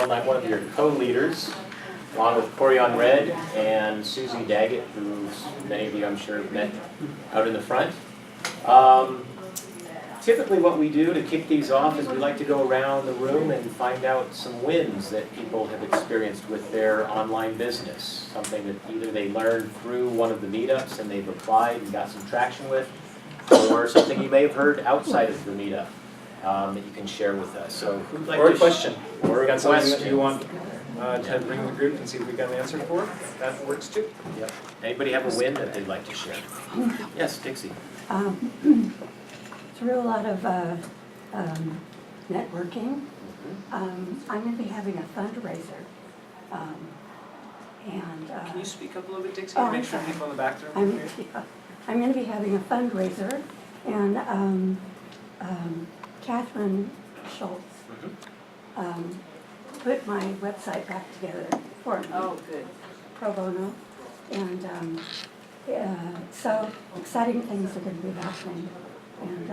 Fitzgerald. I'm one of your co-leaders, along with Corian Red and Susie Daggett, who many of you I'm sure have met out in the front. Typically what we do to kick these off is we like to go around the room and find out some wins that people have experienced with their online business. Something that either they learned through one of the meetups and they've applied and got some traction with, or something you may have heard outside of the meetup that you can share with us. So who'd like Or to a question. Or a Got something that question. you want to bring the group and see if we got an answer for? That works too. Yep. Anybody have a win that they'd like to share? Yes, Dixie. Through a lot of networking, I'm going to be having a fundraiser. Can you speak up a little bit, Dixie, Oh, to make I'm sure sorry. people in the back there I'm, can hear? I'm going to be having a fundraiser, and Catherine Schultz put my website back together for me. Oh, good. Pro bono, and so exciting things are going to be happening, and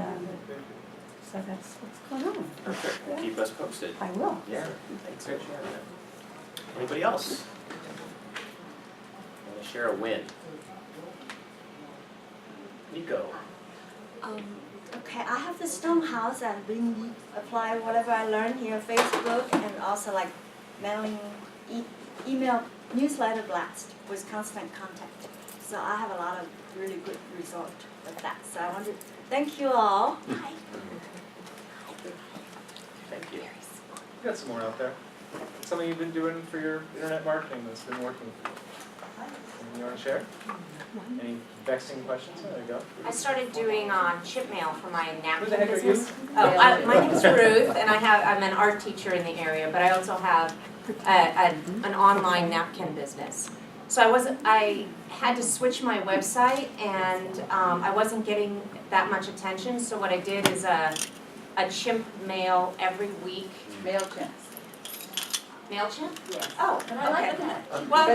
so that's what's going on. Perfect. Yeah. Keep us posted. I will. Yeah. Thanks for sharing that. Anybody else? Want to share a win? Nico. Okay, I have the stone house and been apply whatever I learned here, Facebook, and also like mailing email newsletter blast with constant contact. So I have a lot of really good result with that. So I want to thank you all. Hi. Thank you. We got some more out there. Something you've been doing for your internet marketing that's been working for you. Something you want to share? Any vexing questions? There you go. I started doing chip mail for my Who the napkin heck are you? business. My name is Ruth, and I'm an art teacher in the area, but I also have an online napkin business. So I had to switch my website, and I wasn't getting that much attention. So what I did is a chimp mail every week. MailChimp. MailChimp? Yes. Oh, And I like that. well.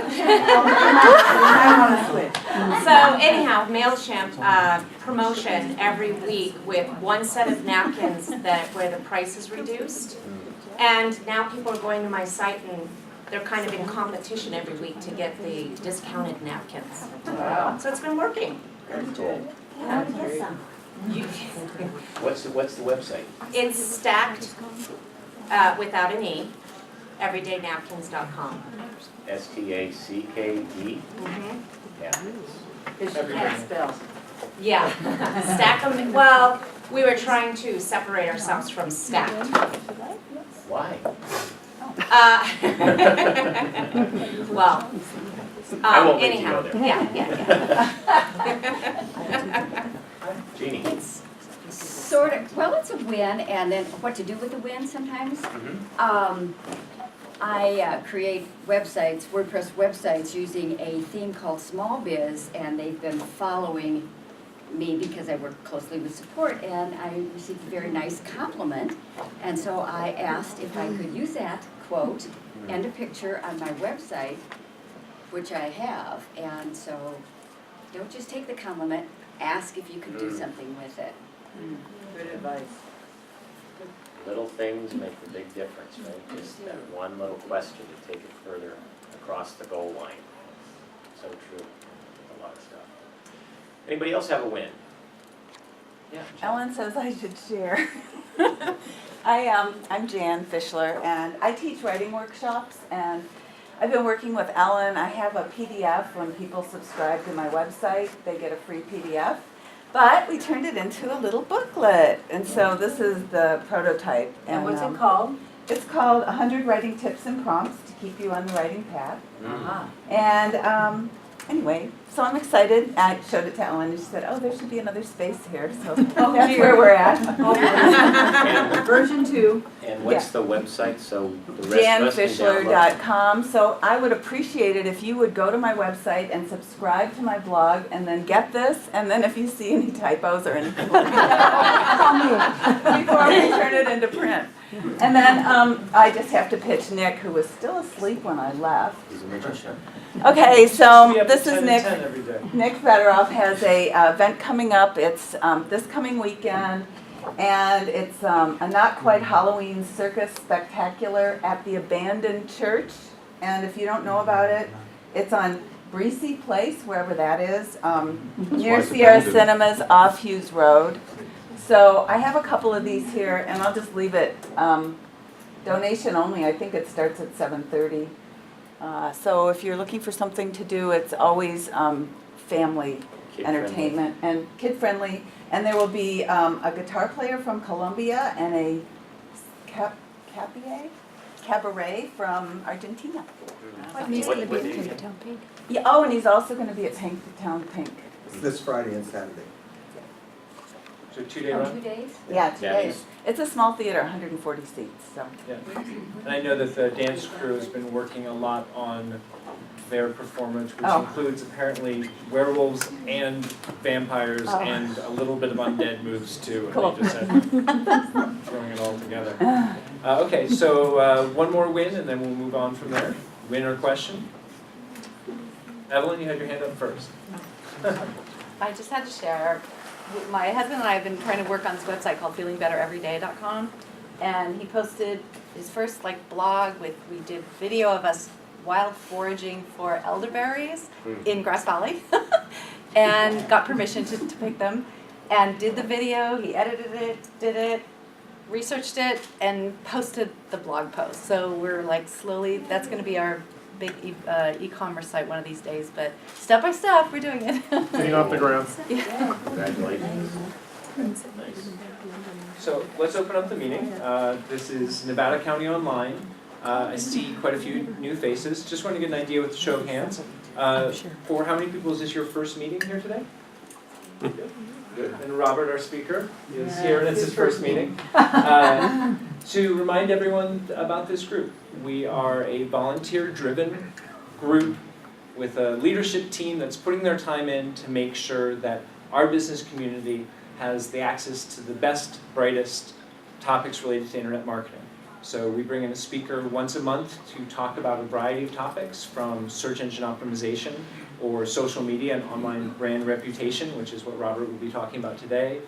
I want to switch. So anyhow, MailChimp promotion every week with one set of napkins where the price is reduced. And now people are going to my site and they're kind of in competition every week to get the discounted napkins. Wow. So it's been working. Very cool. I want to get some. What's the website? It's stacked without an E, everydaynapkins.com. STACKE. Yeah. Because she can't spell. Yeah, stack them. Well, we were trying to separate ourselves from stacked. Why? Well, I won't make you anyhow, go there. yeah. Jeannie. Sort of, well, it's a win, and then what to do with the win sometimes. I create websites, WordPress websites, using a theme called Small Biz, and they've been following me because I work closely with support, and I received a very nice compliment. And so I asked if I could use that quote and a picture on my website, which I have. And so don't just take the compliment, ask if you can do something with it. Good advice. Little things make the big difference, right? Just that one little question to take it further across the goal line. So true. A lot of stuff. Anybody else have a win? Yeah. Ellen says I should share. I'm Jan Fischler, and I teach writing workshops, and I've been working with Ellen. I have a PDF. When people subscribe to my website, they get a free PDF. But we turned it into a little booklet, and so this is the prototype. And what's it called? It's called 100 Writing Tips and Prompts to Keep You on the Writing Path. Uh-huh. And anyway, so I'm excited. I showed it to Ellen, and she said, "Oh, there should be another space here." So that's where we're at. And, Version 2. and what's the website? So the rest can download. JanFischler.com. So I would appreciate it if you would go to my website and subscribe to my blog, and then get this. And then if you see any typos or anything, before we turn it into print. And then I just have to pitch Nick, who was still asleep when I left. He's a magician. Okay, so Be up this at is 10 Nick. and 10 every day. Nick Fedorov has a event coming up. It's this coming weekend, And it's a not quite Halloween circus spectacular at the abandoned church. And if you don't know about it, it's on Breesey Place, wherever that is, near it's Sierra abandoned. Cinemas off Hughes Road. So I have a couple of these here, and I'll just leave it donation only. I think it starts at 7:30. So if you're looking for something to do, it's always family Kid-friendly. entertainment and kid-friendly. And there will be a guitar player from Colombia and a cabaret from Argentina. What day? Yeah, oh, and he's also going to be at Town Pink. It's this Friday and Saturday. So 2-day Oh, run? 2 days? Yeah, 2 Yeah, days. It's a small theater, 140 seats, so. Yeah. And I know that the dance crew has been working a lot on their performance, which Oh. includes apparently werewolves and vampires Oh. and a little bit of undead moves too. And Cool. they just said throwing it all together. Okay, so one more win and then we'll move on from there. Win or question? Evelyn, you had your hand up first. I just had to share, my husband and I have been trying to work on this website called feelingbettereveryday.com, and he posted his first blog we did video of us wild foraging for elderberries in Grass Valley, and got permission to pick them, and did the video, he edited it, did it, researched it, and posted the blog post. So we're slowly, that's gonna be our big e-commerce site one of these days, but step by step, we're doing it. Getting off the ground. Congratulations. Nice. So let's open up the meeting. This is Nevada County Online. I see quite a few new faces. Just want to get an idea with the show of hands. For how many people is this your first meeting here today? Good. And Robert, our speaker, is here and it's his first meeting. To remind everyone about this group, we are a volunteer-driven group with a leadership team that's putting their time in to make sure that our business community has the access to the best, brightest topics related to internet marketing. So we bring in a speaker once a month to talk about a variety of topics, from search engine optimization or social media and online brand reputation, which is what Robert will be talking about today,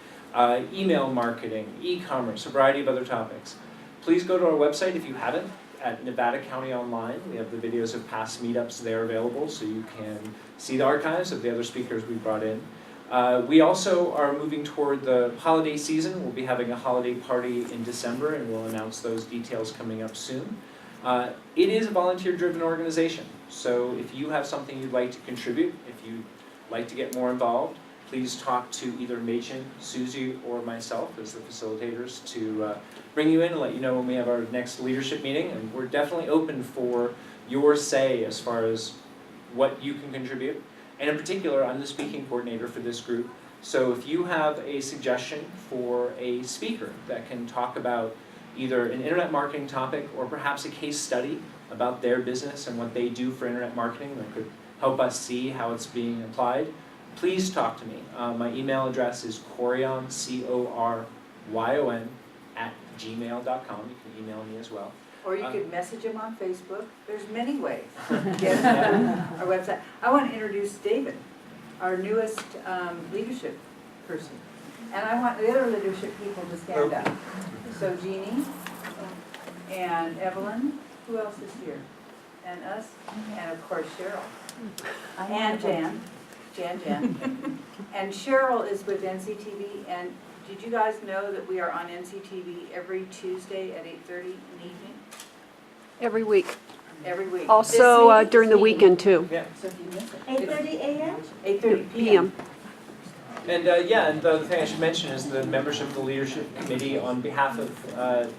email marketing, e-commerce, a variety of other topics. Please go to our website if you haven't, at Nevada County Online. We have the videos of past meetups there available, so you can see the archives of the other speakers we brought in. We also are moving toward the holiday season. We'll be having a holiday party in December, and we'll announce those details coming up soon. It is a volunteer-driven organization, so if you have something you'd like to contribute, if you'd like to get more involved, please talk to either Machen, Susie, or myself as the facilitators to bring you in and let you know when we have our next leadership meeting. And we're definitely open for your say as far as what you can contribute. And in particular, I'm the speaking coordinator for this group. So if you have a suggestion for a speaker that can talk about either an internet marketing topic or perhaps a case study about their business and what they do for internet marketing that could help us see how it's being applied, please talk to me. My email address is coryon, CORYON, @gmail.com. You can email me as well. Or you could message him on Facebook. There's many ways to get our website. I want to introduce David, our newest leadership person. And I want the other leadership people to stand up. So Jeannie and Evelyn, who else is here? And us, and of course Cheryl. And Jan. And Cheryl is with NCTV, and did you guys know that we are on NCTV every Tuesday at 8:30 in the evening? Every week. Every week. Also This week, during the weekend too, Yeah. So if you miss it. 8:30 a.m.? 8:30 PM. And and the other thing I should mention is the membership of the leadership committee on behalf of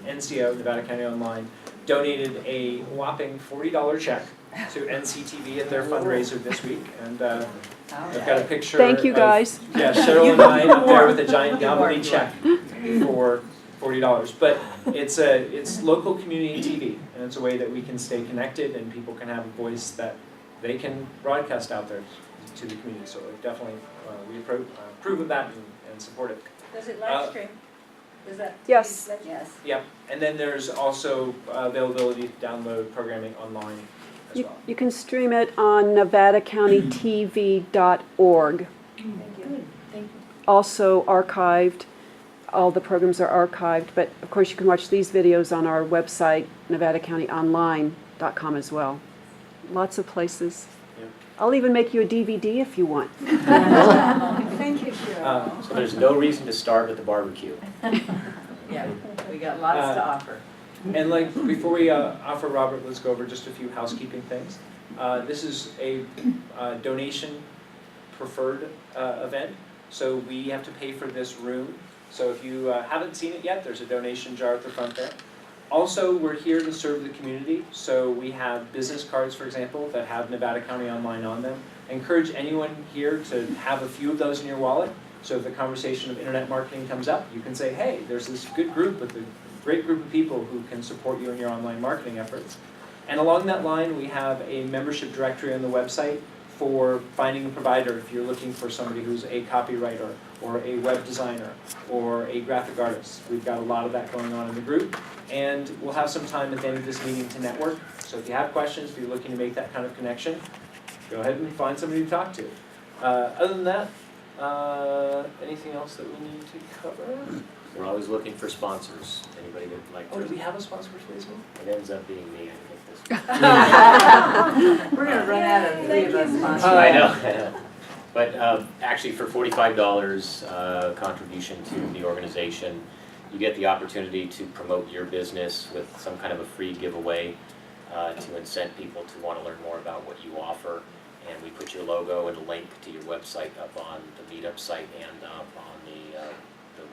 NCO, Nevada County Online, donated a whopping $40 check to NCTV at their fundraiser this week. And I've got a picture. Thank you of- guys. Yeah, Cheryl and I up there with a giant novelty check for $40. But it's local community TV, and it's a way that we can stay connected and people can have a voice that they can broadcast out there to the community. So definitely we approve of that and support it. Does it live stream? Is that? Yes. Yes. Yep. And then there's also availability to download programming online as well. You can stream it on nevadacountytv.org. Thank you. Also archived all the programs are archived, but of course you can watch these videos on our website, NevadaCountyOnline.com as well. Lots of places. Yeah. I'll even make you a DVD if you want. Thank you, Joe. So there's no reason to start with the barbecue. Yeah, we got lots to offer. And like, before we offer Robert, let's go over just a few housekeeping things. This is a donation preferred event, so we have to pay for this room. So if you haven't seen it yet, there's a donation jar at the front there. Also, we're here to serve the community, so we have business cards, for example, that have Nevada County Online on them. I encourage anyone here to have a few of those in your wallet, so if the conversation of internet marketing comes up, you can say, hey, there's this good group with a great group of people who can support you in your online marketing efforts. And along that line, we have a membership directory on the website for finding a provider if you're looking for somebody who's a copywriter or a web designer or a graphic artist. We've got a lot of that going on in the group. And we'll have some time at the end of this meeting to network. So if you have questions, if you're looking to make that kind of connection, go ahead and find somebody to talk to. Other than that, anything else that we need to cover? We're always looking for sponsors. Anybody that'd like to? Oh, do we have a sponsor for today's meeting? It ends up being me, I think this We're gonna run out of three of us sponsors. I know. But actually, for $45 contribution to the organization, you get the opportunity to promote your business with some kind of a free giveaway to incent people to want to learn more about what you offer. And we put your logo and a link to your website up on the Meetup site and up on the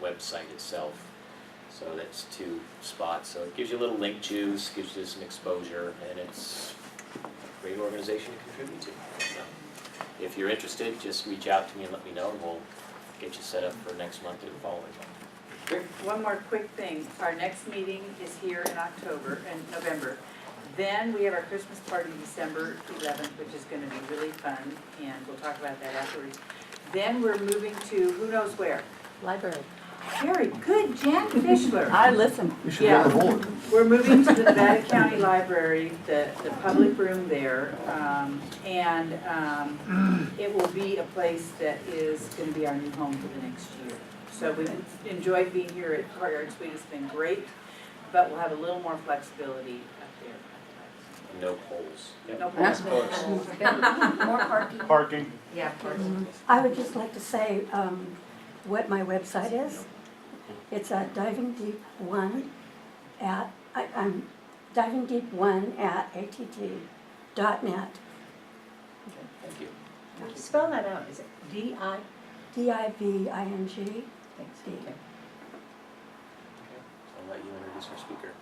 website itself. So that's 2 spots. So it gives you a little link juice, gives you some exposure, and it's a great organization to contribute to. So if you're interested, just reach out to me and let me know, and we'll get you set up for next month or the following month. One more quick thing, our next meeting is here in November. Then we have our Christmas party December 11th, which is gonna be really fun, and we'll talk about that afterwards. Then we're moving to who knows where? Library. Very good, Jan Fischler. I listen. You should get the board. We're moving to the Nevada County Library, the public room there, and it will be a place that is going to be our new home for the next year. So we've enjoyed being here at Courtyard Suite, it's been great, but we'll have a little more flexibility up there. No polls. Yep. No problem. More parking. Parking. Yeah, of course. I would just like to say what my website is. It's Diving Deep 1 at, I'm Diving Deep 1 at att.net. Okay, thank you. Spell that out, is it D-I? DIVING. Thanks. D. I'll let you introduce our speaker.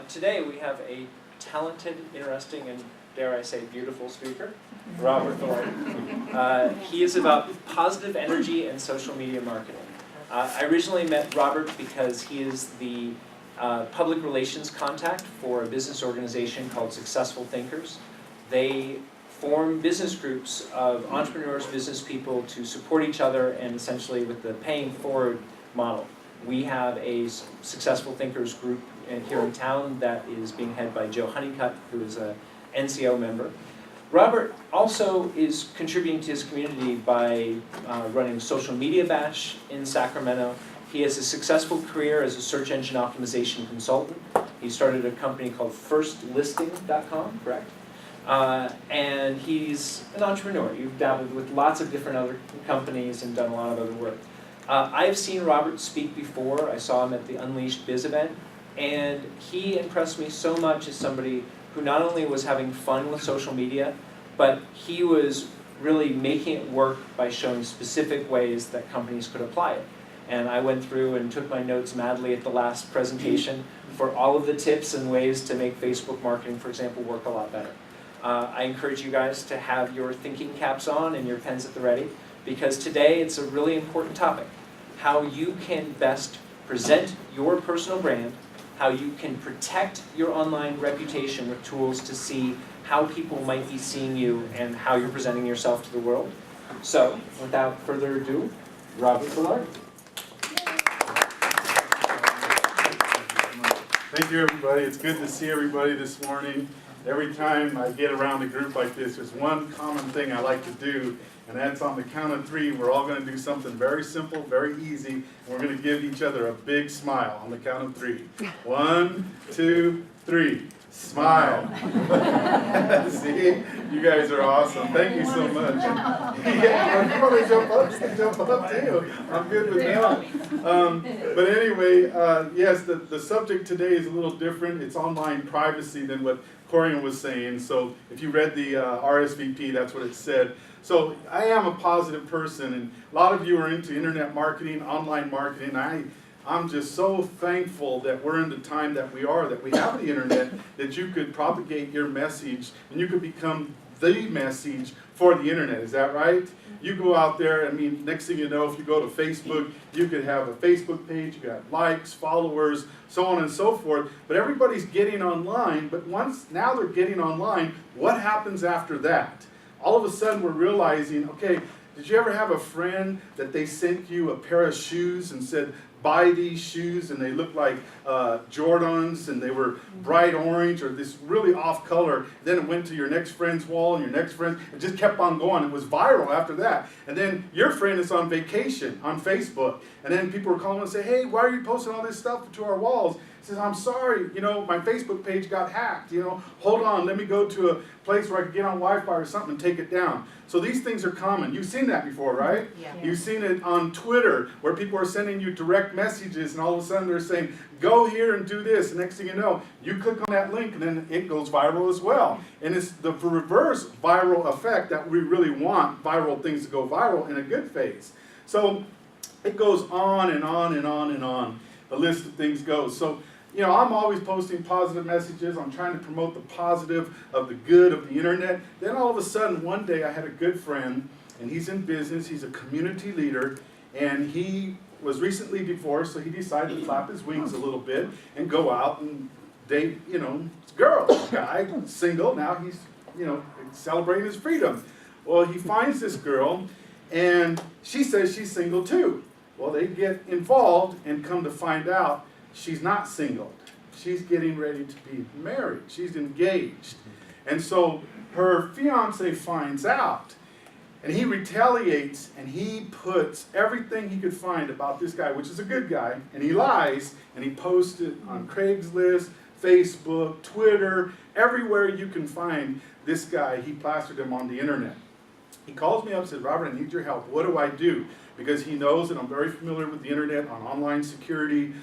Today we have a talented, interesting, and dare I say beautiful speaker, Robert Thornton. He is about positive energy and social media marketing. I originally met Robert because he is the public relations contact for a business organization called Successful Thinkers. They form business groups of entrepreneurs, business people to support each other, and essentially with the paying forward model. We have a Successful Thinkers group here in town that is being headed by Joe Honeycutt, who is a NCO member. Robert also is contributing to his community by running Social Media Bash in Sacramento. He has a successful career as a search engine optimization consultant. He started a company called FirstListing.com, correct? And he's an entrepreneur. You've dabbled with lots of different other companies and done a lot of other work. I've seen Robert speak before. I saw him at the Unleashed Biz event, and he impressed me so much as somebody who not only was having fun with social media, but he was really making it work by showing specific ways that companies could apply it. And I went through and took my notes madly at the last presentation for all of the tips and ways to make Facebook marketing, for example, work a lot better. I encourage you guys to have your thinking caps on and your pens at the ready, because today it's a really important topic. How you can best present your personal brand, how you can protect your online reputation with tools to see how people might be seeing you and how you're presenting yourself to the world. So, without further ado, Robert Ballard. Thank you, everybody. It's good to see everybody this morning. Every time I get around a group like this, there's one common thing I like to do, And that's on the count of 3. We're all going to do something very simple, very easy, and we're going to give each other a big smile on the count of 3. 1, 2, 3. Smile. See? You guys are awesome. Thank you so much. Yeah, if you want to jump up, you can jump up too. I'm good with that. But anyway, yes, the subject today is a little different. It's online privacy than what Corian was saying. So if you read the RSVP, that's what it said. So I am a positive person, and a lot of you are into internet marketing, online marketing. I'm just so thankful that we're in the time that we are, that we have the internet, that you could propagate your message and you could become the message for the internet. Is that right? You go out there, I mean, next thing you know, if you go to Facebook, you could have a Facebook page, you got likes, followers, so on and so forth. But everybody's getting online, but now they're getting online, what happens after that? All of a sudden we're realizing, okay, did you ever have a friend that they sent you a pair of shoes and said, buy these shoes, and they looked like Jordans, and they were bright orange or this really off color? Then it went to your next friend's wall and your next friend. It just kept on going. It was viral after that. And then your friend is on vacation on Facebook, and then people were calling and say, hey, why are you posting all this stuff to our walls? He says, I'm sorry, my Facebook page got hacked. Hold on, let me go to a place where I can get on Wi-Fi or something and take it down. So these things are common. You've seen that before, right? Yeah. You've seen it on Twitter, where people are sending you direct messages, and all of a sudden they're saying, go here and do this. And next thing you know, you click on that link, and then it goes viral as well. And it's the reverse viral effect that we really want viral things to go viral in a good phase. So it goes on and on and on and on. The list of things goes. So, I'm always posting positive messages. I'm trying to promote the positive of the good of the internet. Then all of a sudden, one day I had a good friend, and he's in business. He's a community leader, and he was recently divorced, so he decided to flap his wings a little bit and go out and date, girls. Guy, single, now he's, celebrating his freedom. Well, he finds this girl, and she says she's single too. Well, they get involved and come to find out she's not single. She's getting ready to be married. She's engaged. And so her fiance finds out, and he retaliates, and he puts everything he could find about this guy, which is a good guy, and he lies, and he posts it on Craigslist, Facebook, Twitter, everywhere you can find this guy. He plastered him on the internet. He calls me up and says, Robert, I need your help. What do I do? Because he knows that I'm very familiar with the internet, on online security,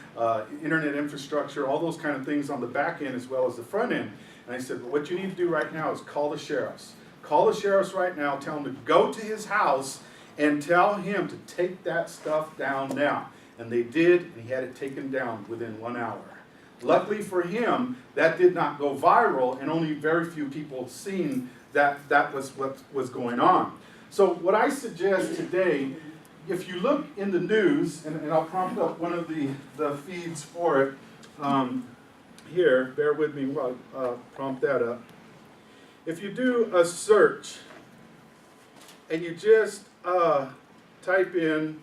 internet infrastructure, all those kind of things on the back end as well as the front end. And I said, well, what you need to do right now is call the sheriffs. Call the sheriffs right now, tell them to go to his house and tell him to take that stuff down now. And they did, and he had it taken down within 1 hour. Luckily for him, that did not go viral, and only very few people seen that was what was going on. So what I suggest today, if you look in the news, and I'll prompt up one of the feeds for it here, bear with me while I prompt that up. If you do a search and you just type in,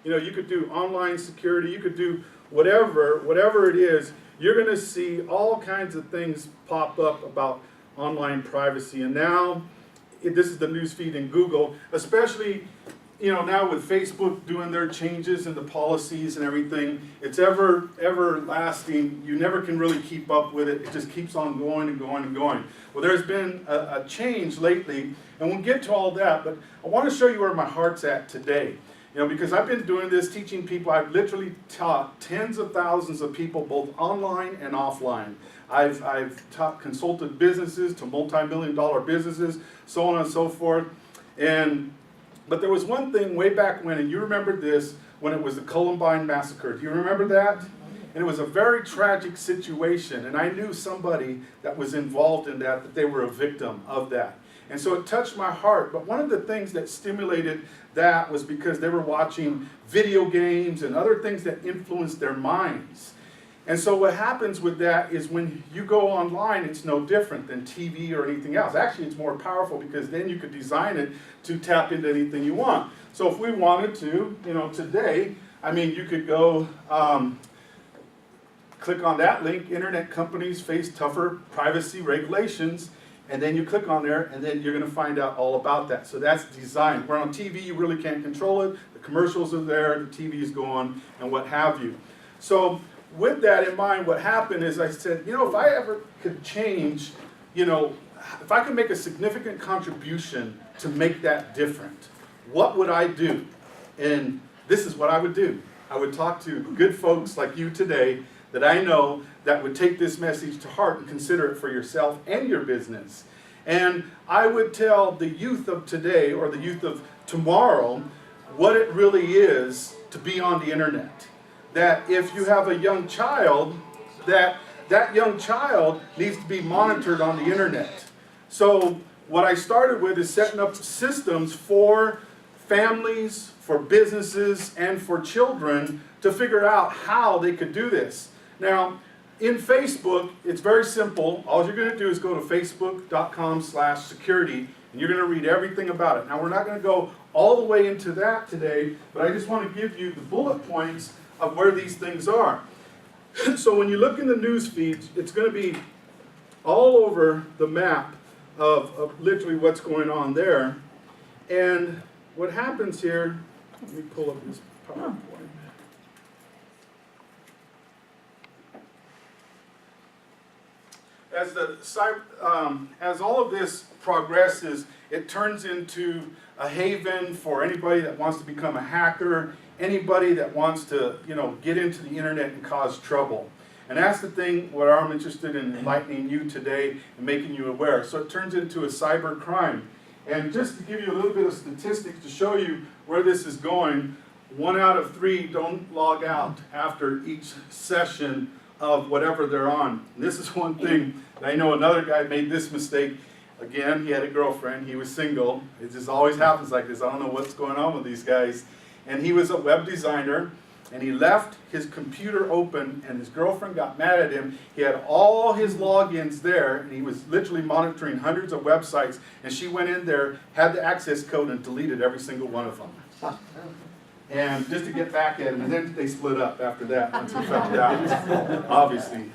you could do online security, you could do whatever it is, you're going to see all kinds of things pop up about online privacy. And now, this is the news feed in Google, especially now with Facebook doing their changes in the policies and everything, it's everlasting. You never can really keep up with it. It just keeps on going and going and going. Well, there's been a change lately, and we'll get to all that, but I want to show you where my heart's at today. Because I've been doing this, teaching people. I've literally taught tens of thousands of people, both online and offline. I've consulted businesses to multi-million-dollar businesses, so on and so forth. But there was one thing way back when, and you remember this, when it was the Columbine Massacre. Do you remember that? And it was a very tragic situation, and I knew somebody that was involved in that they were a victim of that. And so it touched my heart. But one of the things that stimulated that was because they were watching video games and other things that influenced their minds. And so what happens with that is when you go online, it's no different than TV or anything else. Actually, it's more powerful because then you could design it to tap into anything you want. So if we wanted to, today, you could go click on that link, internet companies face tougher privacy regulations. and then you click on there, and then you're gonna find out all about that. So that's design. Where on TV, you really can't control it. The commercials are there, the TV is going, and what have you. So with that in mind, what happened is I said, you know, if I ever could change, you know, if I could make a significant contribution to make that different, what would I do? And this is what I would do. I would talk to good folks like you today that I know that would take this message to heart and consider it for yourself and your business. And I would tell the youth of today or the youth of tomorrow what it really is to be on the internet. That if you have a young child, that young child needs to be monitored on the internet. So what I started with is setting up systems for families, for businesses, and for children to figure out how they could do this. Now, in Facebook, it's very simple. All you're going to do is go to facebook.com/security, and you're going to read everything about it. Now, we're not going to go all the way into that today, but I just want to give you the bullet points of where these things are. So when you look in the news feeds, it's going to be all over the map of literally what's going on there. And what happens here, let me pull up this PowerPoint. As all of this progresses, it turns into a haven for anybody that wants to become a hacker, anybody that wants to, you know, get into the internet and cause trouble. And that's the thing where I'm interested in enlightening you today and making you aware. So it turns into a cyber crime. And just to give you a little bit of statistics to show you where this is going, 1 out of 3 don't log out after each session of whatever they're on. And this is one thing that I know another guy made this mistake. Again, he had a girlfriend, he was single. It just always happens like this. I don't know what's going on with these guys. And he was a web designer, and he left his computer open, and his girlfriend got mad at him. He had all his logins there, and he was literally monitoring hundreds of websites, and she went in there, had the access code, and deleted every single one of them. And just to get back at him, and then they split up after that, once he found out, obviously.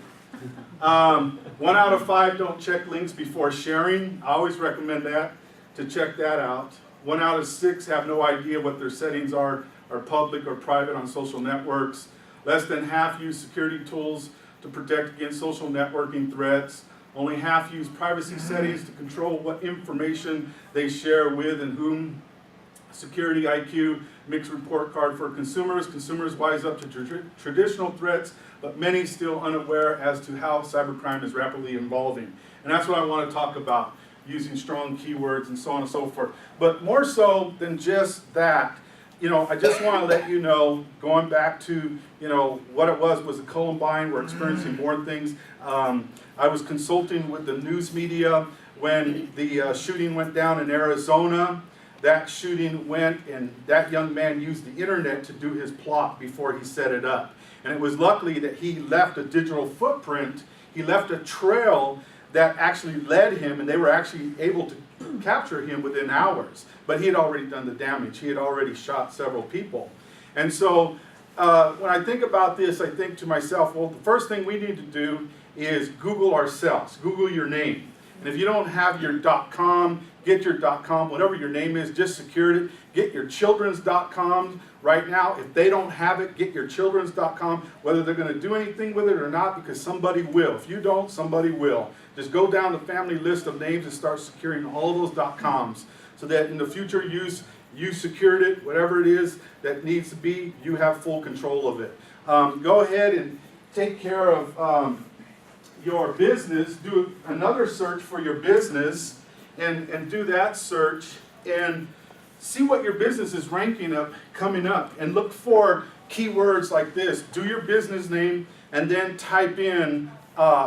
1 out of 5 don't check links before sharing. I always recommend that, to check that out. 1 out of 6 have no idea what their settings are public or private on social networks. Less than half use security tools to protect against social networking threats. Only half use privacy settings to control what information they share with and whom. Security IQ mixed report card for consumers. Consumers wise up to traditional threats, but many still unaware as to how cybercrime is rapidly evolving. And that's what I want to talk about, using strong keywords and so on and so forth. But more so than just that, you know, I just want to let you know, going back to, you know, what it was a Columbine. We're experiencing more things. I was consulting with the news media when the shooting went down in Arizona. That shooting went, and that young man used the internet to do his plot before he set it up. And it was luckily that he left a digital footprint. He left a trail that actually led him, and they were actually able to capture him within hours. But he had already done the damage. He had already shot several people. And so when I think about this, I think to myself, well, the first thing we need to do is Google ourselves. Google your name. And if you don't have your .com, get your .com, whatever your name is, just secure it. Get your children's .com right now. If they don't have it, get your children's .com, whether they're going to do anything with it or not, because somebody will. If you don't, somebody will. Just go down the family list of names and start securing all of those .coms so that in the future you secured it, whatever it is that needs to be, you have full control of it. Go ahead and take care of your business. Do another search for your business and do that search and see what your business is ranking up, coming up, and look for keywords like this. Do your business name and then type in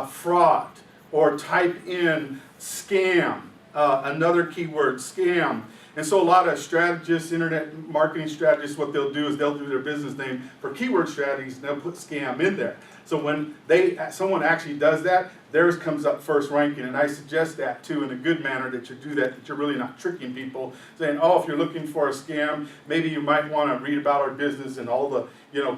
fraud or type in scam, another keyword, scam. And so a lot of strategists, internet marketing strategists, what they'll do is they'll do their business name for keyword strategies and they'll put scam in there. So when someone actually does that, theirs comes up first ranking. And I suggest that too, in a good manner, that you do that you're really not tricking people, saying, oh, if you're looking for a scam, maybe you might want to read about our business and all the,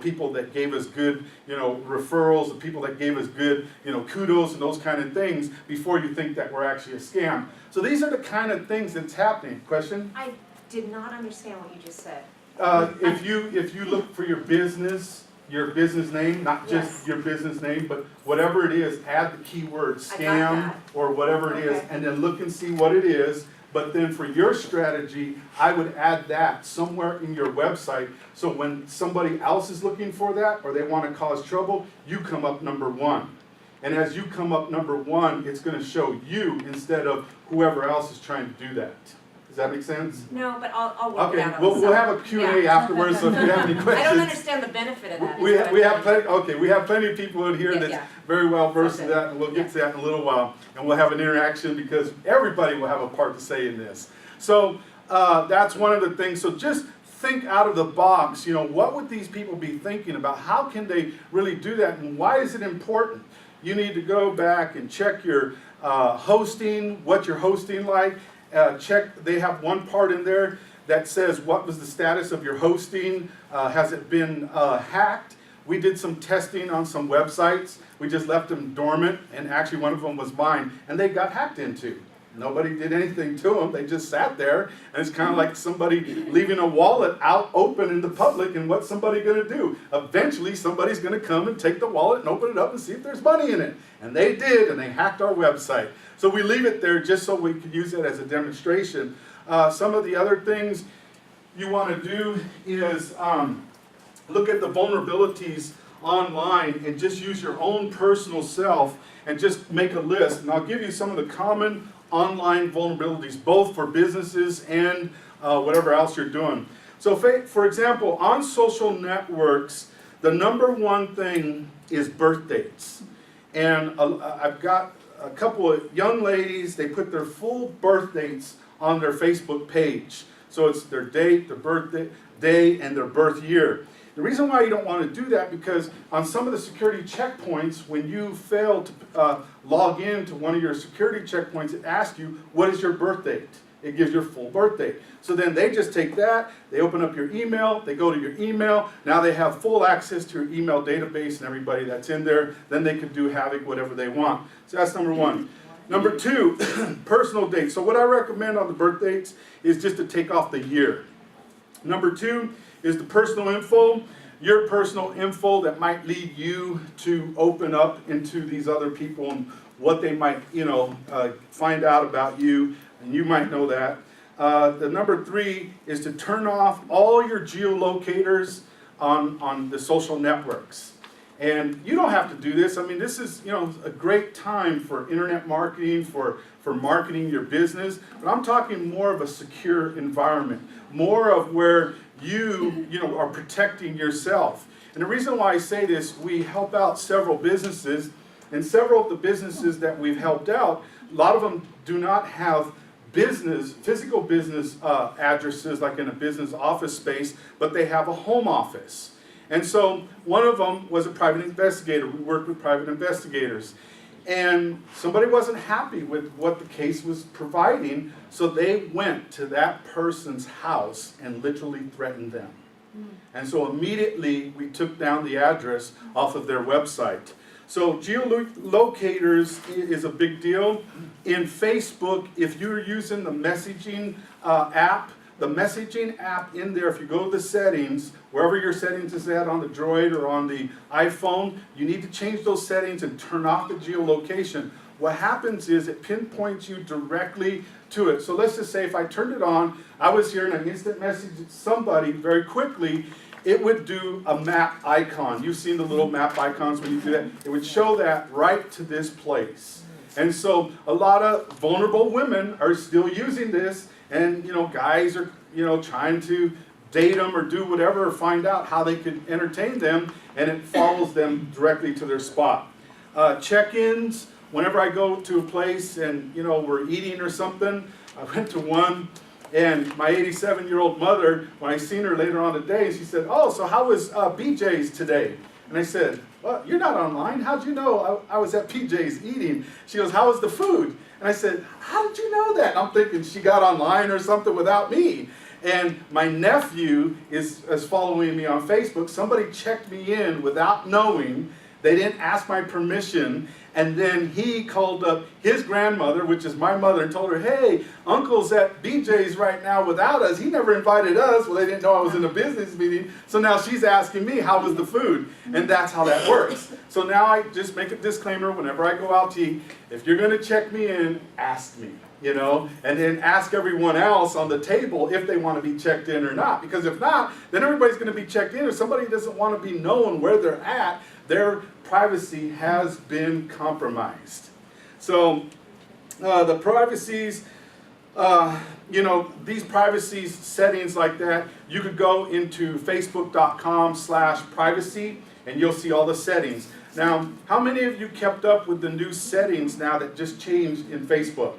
people that gave us good, referrals, the people that gave us good, kudos and those kind of things before you think that we're actually a scam. So these are the kind of things that's happening. Question? I did not understand what you just said. If you look for your business name, not just Yes. your business name, but whatever it is, add the keyword I got scam that. or whatever it is, Okay. and then look and see what it is. But then for your strategy, I would add that somewhere in your website, so when somebody else is looking for that or they want to cause trouble, you come up number one. And as you come up number one, it's going to show you instead of whoever else is trying to do that. Does that make sense? No, but I'll work it Okay, out on the we'll have a side. Q&A Yeah. afterwards, so if you have any questions. I don't understand the benefit of that. is We what have, we I'm have saying. plenty, okay, we have plenty of people in here Yeah, that's yeah. very well versed in Okay. that, and we'll get to that in a little while. And we'll have an interaction because everybody will have a part to say in this. So, that's one of the things. So just think out of the box, what would these people be thinking about? How can they really do that, and why is it important? You need to go back and check your hosting, what you're hosting like. They have one part in there that says what was the status of your hosting, has it been hacked? We did some testing on some websites. We just left them dormant, and actually one of them was mine, and they got hacked into. Nobody did anything to them. They just sat there, and it's kind of like somebody leaving a wallet out open in the public, and what's somebody going to do? Eventually, somebody's going to come and take the wallet and open it up and see if there's money in it. And they did, and they hacked our website. So we leave it there just so we could use it as a demonstration. Some of the other things you want to do is look at the vulnerabilities online and just use your own personal self and just make a list. And I'll give you some of the common online vulnerabilities, both for businesses and whatever else you're doing. So for example, on social networks, the number one thing is birth dates. And I've got a couple of young ladies, they put their full birth dates on their Facebook page. So it's their date, their birthday, day, and their birth year. The reason why you don't want to do that, because on some of the security checkpoints, when you fail to log in to one of your security checkpoints, it asks you, what is your birth date? It gives your full birth date. So then they just take that, they open up your email, they go to your email, now they have full access to your email database and everybody that's in there, then they can do havoc, whatever they want. So that's number one. Number two, personal dates. So what I recommend on the birth dates is just to take off the year. Number two is the personal info. Your personal info that might lead you to open up into these other people and what they might, find out about you, and you might know that. The number three is to turn off all your geolocators on the social networks. And you don't have to do this. I mean, this is, a great time for internet marketing, for marketing your business. But I'm talking more of a secure environment, more of where you are protecting yourself. And the reason why I say this, we help out several businesses, and several of the businesses that we've helped out, a lot of them do not have physical business addresses like in a business office space, but they have a home office. And so one of them was a private investigator. We worked with private investigators. And somebody wasn't happy with what the case was providing, so they went to that person's house and literally threatened them. And so immediately we took down the address off of their website. So geolocators is a big deal. In Facebook, if you're using the messaging app, the messaging app in there, if you go to the settings, wherever your settings is at on the Droid or on the iPhone, you need to change those settings and turn off the geolocation. What happens is it pinpoints you directly to it. So let's just say if I turned it on, I was here and I instant messaged somebody very quickly, it would do a map icon. You've seen the little map icons when you do that. It would show that right to this place. And so a lot of vulnerable women are still using this, and guys are trying to date them or do whatever or find out how they could entertain them, and it follows them directly to their spot. Check-ins, whenever I go to a place and we're eating or something, I went to one, and my 87-year-old mother, when I seen her later on today, she said, "Oh, so how was BJ's today?" And I said, well, you're not online. How'd you know I was at PJ's eating? She goes, how was the food? And I said, how did you know that? And I'm thinking she got online or something without me. And my nephew is following me on Facebook. Somebody checked me in without knowing. They didn't ask my permission. And then he called up his grandmother, which is my mother, and told her, hey, Uncle's at BJ's right now without us. He never invited us. Well, they didn't know I was in a business meeting. So now she's asking me, how was the food? And that's how that works. So now I just make a disclaimer whenever I go out to eat. If you're going to check me in, ask me. You know, and then ask everyone else on the table if they want to be checked in or not. Because if not, then everybody's going to be checked in. If somebody doesn't want to be known where they're at, their privacy has been compromised. So the privacies, you know, these privacy settings like that, you could go into facebook.com/privacy and you'll see all the settings. Now, how many of you kept up with the new settings now that just changed in Facebook?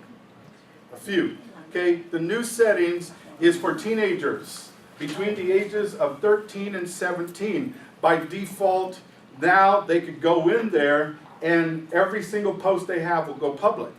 A few. Okay, the new settings is for teenagers between the ages of 13 and 17. By default, now they could go in there and every single post they have will go public.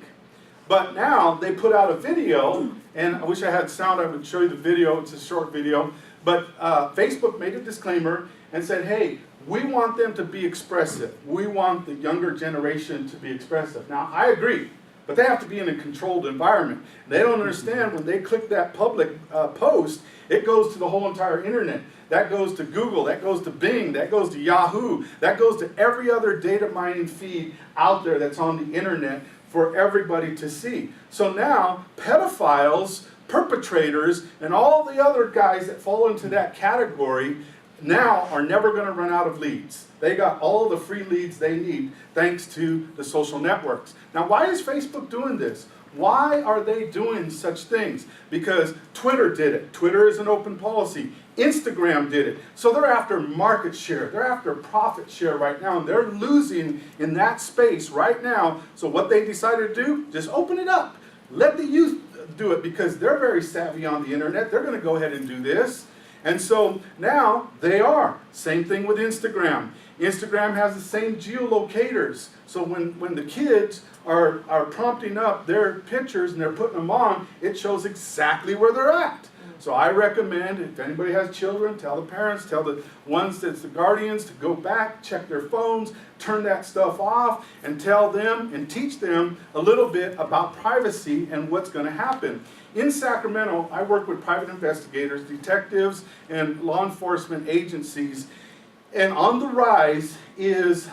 But now they put out a video, and I wish I had sound, I would show you the video, it's a short video, but Facebook made a disclaimer and said, hey, we want them to be expressive. We want the younger generation to be expressive. Now, I agree. But they have to be in a controlled environment. They don't understand when they click that public post, it goes to the whole entire internet. That goes to Google, that goes to Bing, that goes to Yahoo, that goes to every other data mining feed out there that's on the internet for everybody to see. So now, pedophiles, perpetrators, and all the other guys that fall into that category now are never going to run out of leads. They got all the free leads they need thanks to the social networks. Now, why is Facebook doing this? Why are they doing such things? Because Twitter did it. Twitter is an open policy. Instagram did it. So they're after market share. They're after profit share right now. And they're losing in that space right now. So what they decided to do, just open it up. Let the youth do it because they're very savvy on the internet. They're going to go ahead and do this. And so now they are. Same thing with Instagram. Instagram has the same geolocators. So when the kids are prompting up their pictures and they're putting them on, it shows exactly where they're at. So I recommend, if anybody has children, tell the parents, tell the ones that's the guardians to go back, check their phones, turn that stuff off, and tell them and teach them a little bit about privacy and what's going to happen. In Sacramento, I work with private investigators, detectives, and law enforcement agencies. And on the rise is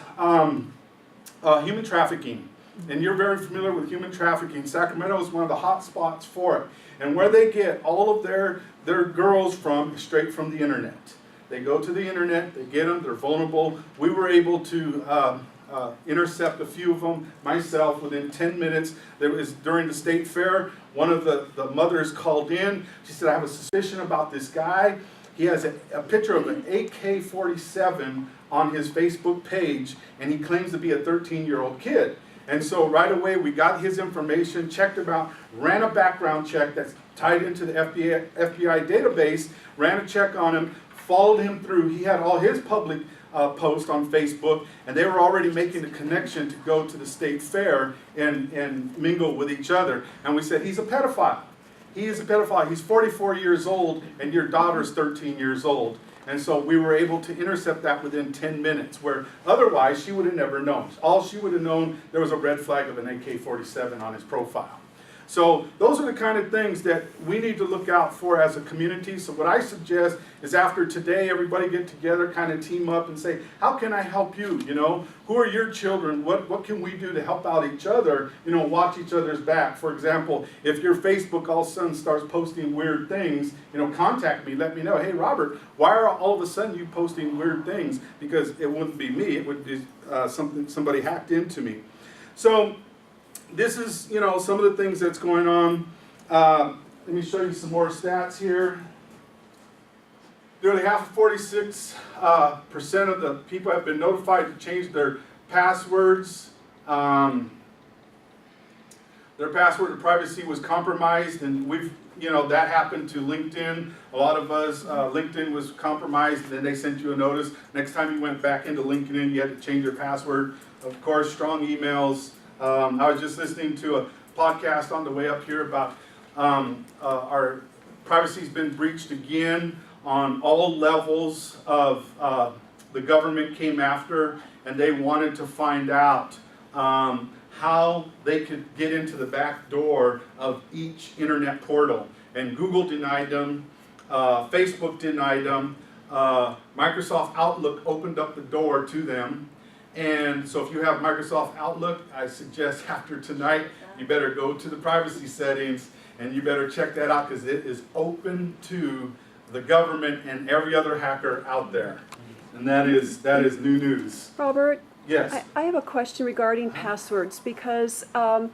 human trafficking. And you're very familiar with human trafficking. Sacramento is one of the hot spots for it. And where they get all of their girls from is straight from the internet. They go to the internet, they get them, they're vulnerable. We were able to intercept a few of them myself within 10 minutes. There was during the state fair, one of the mothers called in. She said, I have a suspicion about this guy. He has a picture of an AK-47 on his Facebook page, and he claims to be a 13-year-old kid. And so right away we got his information, checked him out, ran a background check that's tied into the FBI database, ran a check on him, followed him through. He had all his public posts on Facebook, and they were already making a connection to go to the state fair and mingle with each other. And we said, he's a pedophile. He is a pedophile. He's 44 years old, and your daughter's 13 years old. And so we were able to intercept that within 10 minutes, where otherwise she would have never known. All she would have known, there was a red flag of an AK-47 on his profile. So those are the kind of things that we need to look out for as a community. So what I suggest is after today, everybody get together, kind of team up and say, how can I help you? You know, who are your children? What can we do to help out each other? You know, watch each other's back. For example, if your Facebook all of a sudden starts posting weird things, you know, contact me, let me know. Hey, Robert, why are all of a sudden you posting weird things? Because it wouldn't be me. It would be somebody hacked into me. So this is, you know, some of the things that's going on. Let me show you some more stats here. Nearly half, 46% of the people have been notified to change their passwords. Their password to privacy was compromised, and we've that happened to LinkedIn. A lot of us, LinkedIn was compromised, and then they sent you a notice. Next time you went back into LinkedIn, you had to change your password. Of course, strong emails. I was just listening to a podcast on the way up here about our privacy's been breached again on all levels of the government came after, and they wanted to find out how they could get into the back door of each internet portal. And Google denied them, Facebook denied them, Microsoft Outlook opened up the door to them. And so if you have Microsoft Outlook, I suggest after tonight, you better go to the privacy settings and you better check that out, because it is open to the government and every other hacker out there. And that is new news. Robert, Yes. I have a question regarding passwords, because I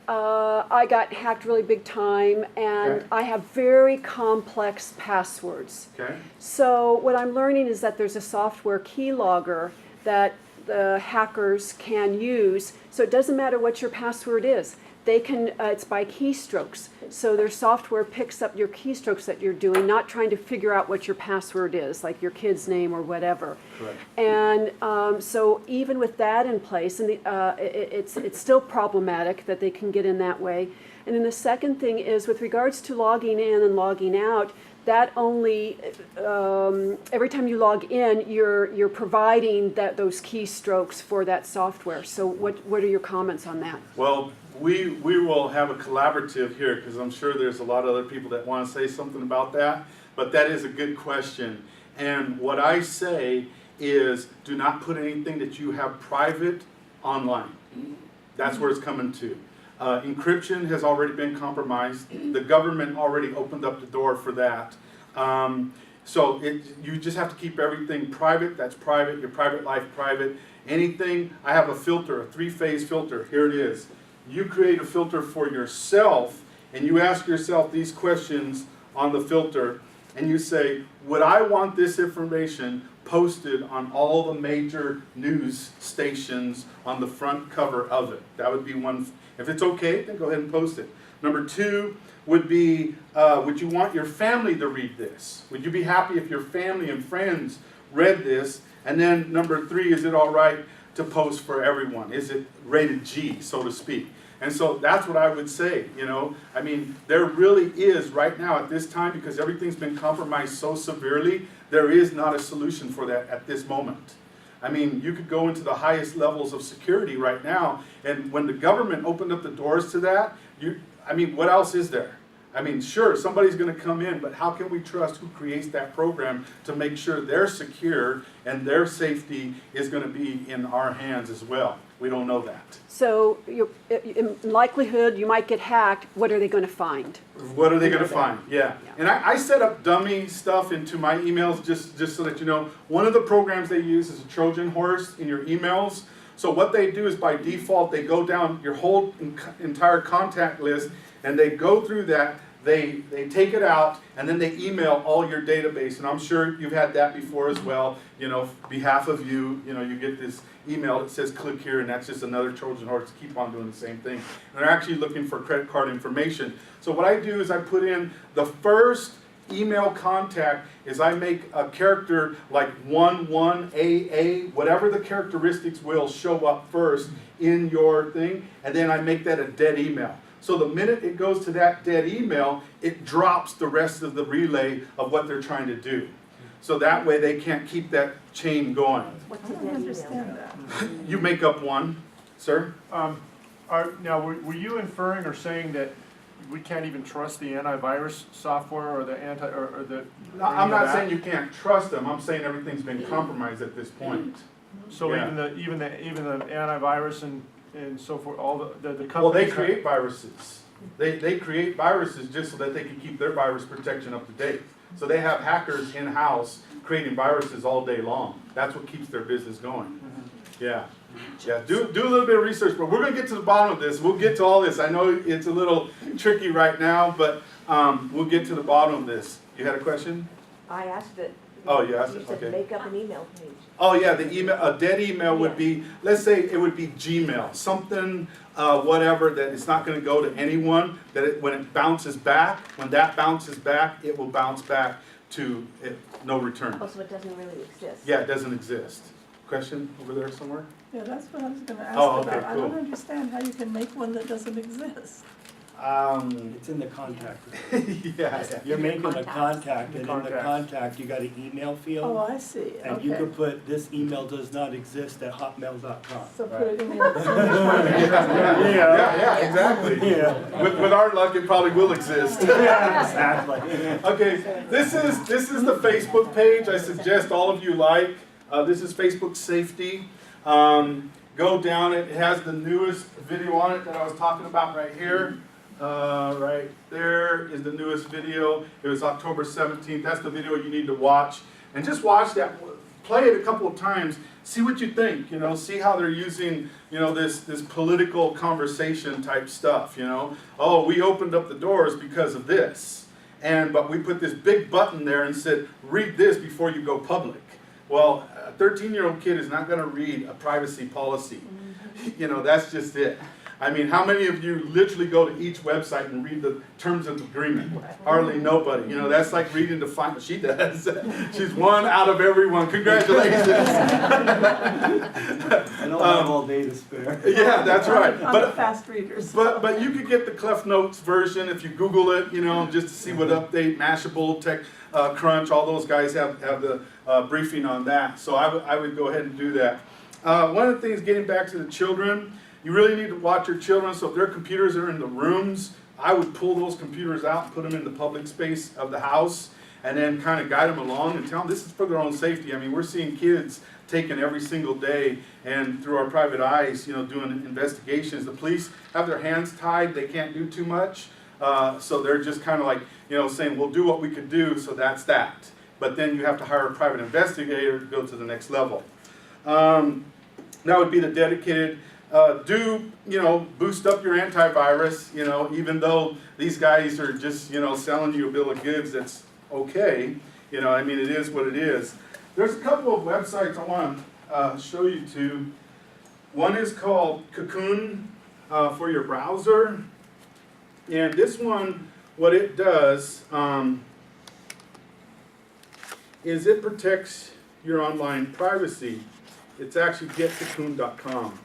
got hacked really big time, and Okay. I have very complex passwords. Okay. So what I'm learning is that there's a software keylogger that the hackers can use. So it doesn't matter what your password is. They can, it's by keystrokes. So their software picks up your keystrokes that you're doing, not trying to figure out what your password is, like your kid's name or whatever. Correct. And so even with that in place, and it's still problematic that they can get in that way. And then the second thing is, with regards to logging in and logging out, that only, every time you log in, you're providing those keystrokes for that software. So what are your comments on that? Well, we will have a collaborative here, because I'm sure there's a lot of other people that want to say something about that, but that is a good question. And what I say is, do not put anything that you have private online. That's where it's coming to. Encryption has already been compromised. The government already opened up the door for that. So you just have to keep everything private. That's private, your private life private. Anything, I have a filter, a 3-phase filter. Here it is. You create a filter for yourself, and you ask yourself these questions on the filter, and you say, would I want this information posted on all the major news stations on the front cover of it? That would be one. If it's okay, then go ahead and post it. Number 2 would be, would you want your family to read this? Would you be happy if your family and friends read this? And then number 3, is it all right to post for everyone? Is it rated G, so to speak? And so that's what I would say, I mean, there really is right now at this time, because everything's been compromised so severely, there is not a solution for that at this moment. I mean, you could go into the highest levels of security right now, and when the government opened up the doors to that, what else is there? I mean, sure, somebody's going to come in, but how can we trust who creates that program to make sure they're secure and their safety is going to be in our hands as well? We don't know that. So in likelihood, you might get hacked. What are they going to find? What are they going to find? Yeah. And I set up dummy stuff into my emails just so that you know. One of the programs they use is a Trojan horse in your emails. So what they do is, by default, they go down your whole entire contact list, and they go through that. They take it out, and then they email all your database. And I'm sure you've had that before as well. Behalf of you, you get this email that says click here, and that's just another Trojan horse to keep on doing the same thing. And they're actually looking for credit card information. So what I do is I put in the first email contact, is I make a character like 11AA, whatever the characteristics will show up first in your thing, and then I make that a dead email. So the minute it goes to that dead email, it drops the rest of the relay of what they're trying to do. So that way they can't keep that chain going. What's a dead email? You make up one, sir. Now, were you inferring or saying that we can't even trust the antivirus software or the I'm not saying you can't trust them. I'm saying everything's been compromised at this point. So Yeah. even the antivirus and so forth, all the companies. Well, they create viruses. They create viruses just so that they can keep their virus protection up to date. So they have hackers in-house creating viruses all day long. That's what keeps their business going. Yeah. Yeah, do a little bit of research, but we're going to get to the bottom of this. We'll get to all this. I know it's a little tricky right now, but we'll get to the bottom of this. You had a question? I asked it. Oh, you asked You it? said Okay. make up an email page. Oh yeah, the email, a dead email would be, let's say it would be Gmail, something, whatever, that it's not gonna go to anyone, that it, when it bounces back, when that bounces back, it will bounce back to no return. Oh, so it doesn't really exist? Yeah, it doesn't exist. Question over there somewhere? Yeah, that's what I was gonna ask Oh, okay, about. I don't cool. understand how you can make one that doesn't exist. It's in the contact. Yeah. You're making a contact, and in the Contacts. contact, you got an email Oh, field, I see, and you okay. could put, this email does not exist at hotmail.com. So put it in your. Yeah, exactly. Yeah. With our luck, it probably will exist. Exactly. Okay, this is the Facebook page I suggest all of you like. This is Facebook Safety. Go down it. It has the newest video on it that I was talking about right here. Right there is the newest video. It was October 17th. That's the video you need to watch. And just watch that. Play it a couple of times. See what you think. You know, see how they're using, you know, this political conversation type stuff. You know, oh, we opened up the doors because of this, but we put this big button there and said, read this before you go public. Well, a 13-year-old kid is not going to read a privacy policy. You know, that's just it. I mean, how many of you literally go to each website and read the terms of agreement? Hardly nobody. You know, that's like reading the final. She does. She's one out of everyone. Congratulations. I don't have all day to spare. Yeah, that's right. I'm a fast reader. So. But you could get the Clef Notes version if you Google it, you know, just to see what update, Mashable, Tech Crunch, all those guys have the briefing on that. So I would go ahead and do that. One of the things, getting back to the children, you really need to watch your children. So if their computers are in the rooms, I would pull those computers out and put them in the public space of the house, and then kind of guide them along and tell them this is for their own safety. I mean, we're seeing kids taken every single day, and through our private eyes, you know, doing investigations. The police have their hands tied; they can't do too much. So they're just kind of like, you know, saying, we'll do what we could do, so that's that. But then you have to hire a private investigator to go to the next level. That would be the dedicated. You know, boost up your antivirus, you know, even though these guys are just, you know, selling you a bill of goods that's okay. You know, I mean, it is what it is. There's a couple of websites I want to show you to. One is called Cocoon for your browser. And this one, what it does is it protects your online privacy. It's actually getcocoon.com.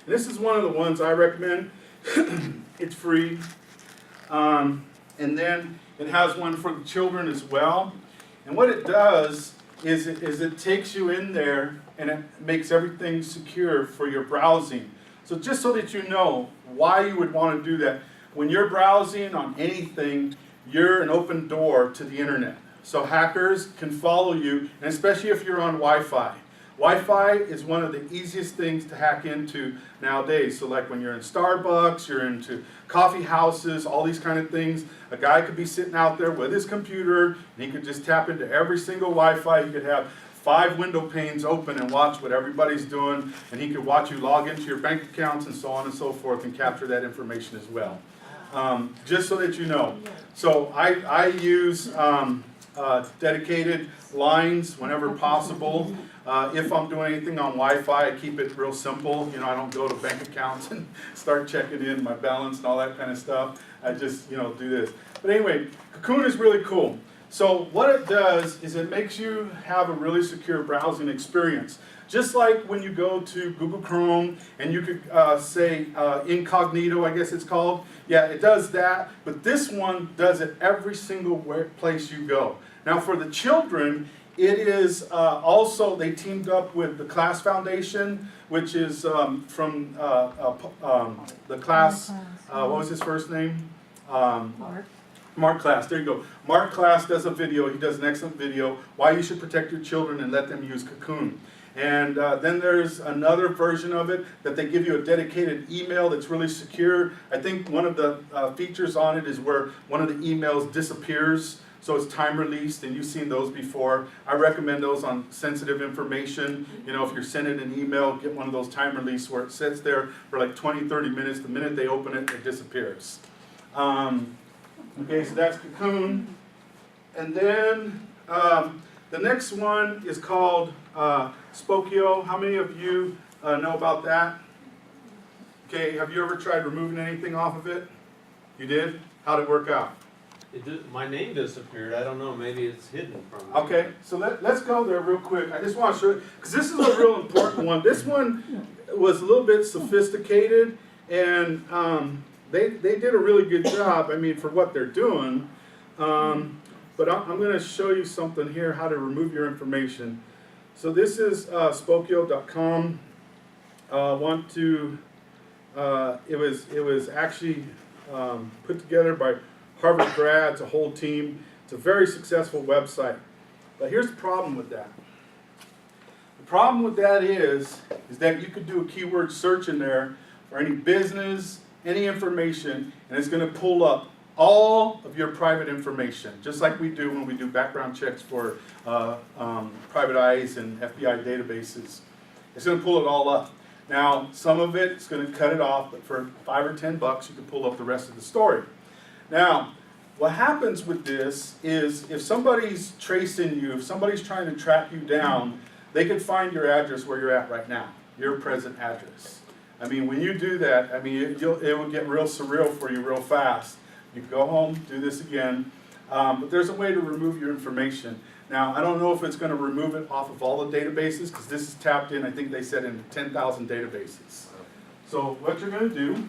And this is one of the ones I recommend. It's free. And then it has one for the children as well. And what it does is it takes you in there and it makes everything secure for your browsing. So just so that you know why you would want to do that. When you're browsing on anything, you're an open door to the internet. So hackers can follow you, and especially if you're on Wi-Fi. Wi-Fi is one of the easiest things to hack into nowadays. So like when you're in Starbucks, you're into coffee houses, all these kind of things. A guy could be sitting out there with his computer, and he could just tap into every single Wi-Fi. He could have 5 window panes open and watch what everybody's doing, and he could watch you log into your bank accounts and so on and so forth and capture that information as well. Just so that you know. So I use dedicated lines whenever possible. If I'm doing anything on Wi-Fi, I keep it real simple. You know, I don't go to bank accounts and start checking in my balance and all that kind of stuff. I just, you know, do this. But anyway, Cocoon is really cool. So what it does is it makes you have a really secure browsing experience. Just like when you go to Google Chrome and you could say incognito, I guess it's called. Yeah, it does that, but this one does it every single place you go. Now for the children, it is also, they teamed up with the Class Foundation, which is from the Class, what was his first name? Mark Class, there you go. Mark Class does a video, he does an excellent video, why you should protect your children and let them use Cocoon. And then there's another version of it that they give you a dedicated email that's really secure. I think one of the features on it is where one of the emails disappears, so it's time released, and you've seen those before. I recommend those on sensitive information. You know, if you're sending an email, get one of those time release where it sits there for like 20, 30 minutes. The minute they open it, it disappears. Okay, so that's Cocoon. And then The next one is called Spokio. How many of you know about that? Okay, have you ever tried removing anything off of it? You did? How'd it work out? My name disappeared. I don't know. Maybe it's hidden from me. Okay, so let's go there real quick. I just want to show you, because this is a real important one. This one was a little bit sophisticated, and they did a really good job, I mean, for what they're doing. But I'm going to show you something here, how to remove your information. So this is Spokio.com. It was actually put together by Harvard grads, a whole team. It's a very successful website. But here's the problem with that. The problem with that is that you could do a keyword search in there for any business, any information, and it's going to pull up all of your private information, just like we do when we do background checks for private eyes and FBI databases. It's going to pull it all up. Now, some of it's going to cut it off, but for $5 or $10, you can pull up the rest of the story. Now, what happens with this is if somebody's tracing you, if somebody's trying to track you down, they can find your address where you're at right now, your present address. I mean, when you do that, I mean, it will get real surreal for you real fast. You can go home, do this again, but there's a way to remove your information. Now, I don't know if it's going to remove it off of all the databases, because this is tapped in, I think they said, in 10,000 databases. So what you're going to do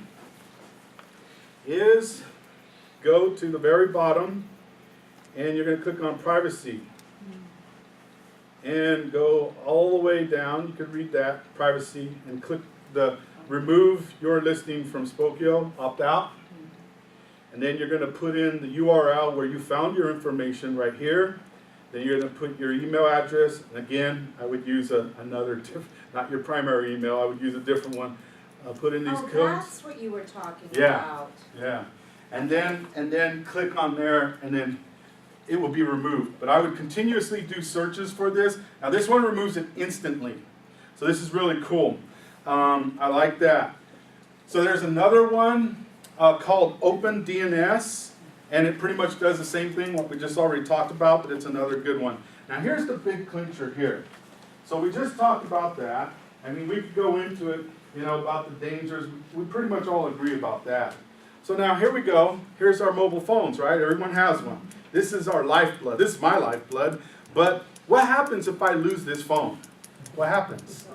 is go to the very bottom, and you're going to click on privacy. And go all the way down, you can read that, privacy, and click the remove your listing from Spokio, opt out. And then you're going to put in the URL where you found your information right here. Then you're going to put your email address. And again, I would use another, not your primary email, I would use a different one. Put in these codes. That's what you were talking Yeah. about. Yeah. And then click on there, and then it will be removed. But I would continuously do searches for this. Now this one removes it instantly. So this is really cool. I like that. So there's another one called OpenDNS, and it pretty much does the same thing, what we just already talked about, but it's another good one. Now here's the big clincher here. So we just talked about that. I mean, we could go into it, you know, about the dangers. We pretty much all agree about that. So now here we go. Here's our mobile phones, right? Everyone has one. This is our lifeblood. This is my lifeblood. But what happens if I lose this phone? What happens?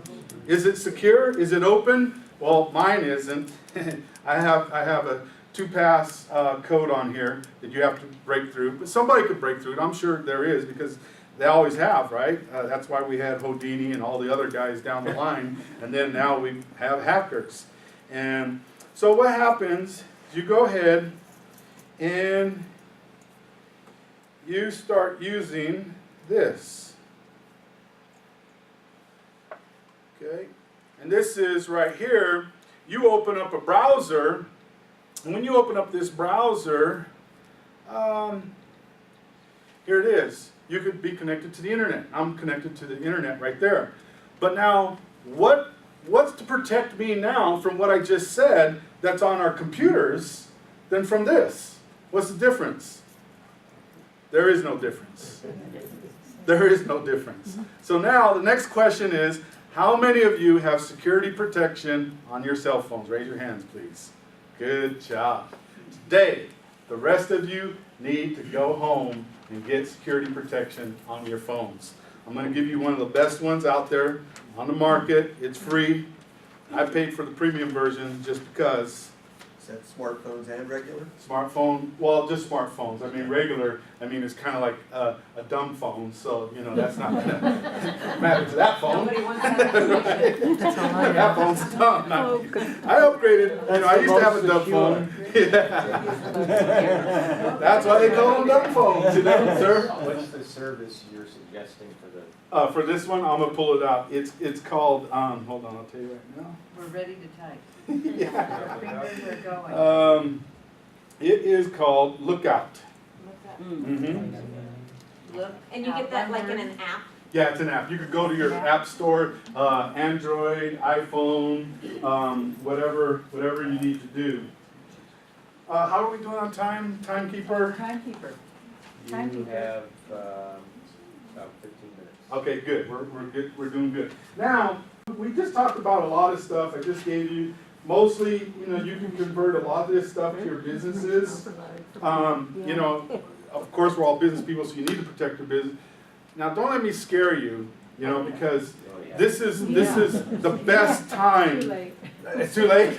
Is it secure? Is it open? Well, mine isn't. I have a 2-pass code on here that you have to break through. But somebody could break through it. I'm sure there is, because they always have, right? That's why we had Houdini and all the other guys down the line. And then now we have hackers. And so what happens is you go ahead and you start using this. Okay? And this is right here. You open up a browser, and when you open up this browser, here it is. You could be connected to the internet. I'm connected to the internet right there. But now, what's to protect me now from what I just said that's on our computers than from this? What's the difference? There is no difference. There is no difference. So now the next question is, how many of you have security protection on your cell phones? Raise your hands, please. Good job. Today, the rest of you need to go home and get security protection on your phones. I'm going to give you one of the best ones out there on the market. It's free. I paid for the premium version just because. Is that smartphones and regular? Smartphone, well, just smartphones. I mean, regular, I mean, it's kind of like a dumb phone, so, you know, that's not going to matter to that phone. Nobody wants that information. That's all I That have. phone's dumb. I upgraded, you know, I used to have a dumb phone. Yeah. That's why they call them dumb phones, you know, sir? What's the service you're suggesting for the? For this one, I'm going to pull it out. It's called, hold on, I'll tell you right now. We're ready to type. Yeah. Our fingers are going. It is called Lookout. And you get that like in an app? Yeah, it's an app. You could go to your app store, Android, iPhone, whatever you need to do. How are we doing on time, timekeeper? Timekeeper. You have About 15 minutes. Okay, good. We're good. We're doing good. Now, we just talked about a lot of stuff I just gave you. Mostly, you know, you can convert a lot of this stuff to your businesses. You know, of course, we're all business people, so you need to protect your business. Now, don't let me scare you, you know, because this is the best time. Too late. It's too late.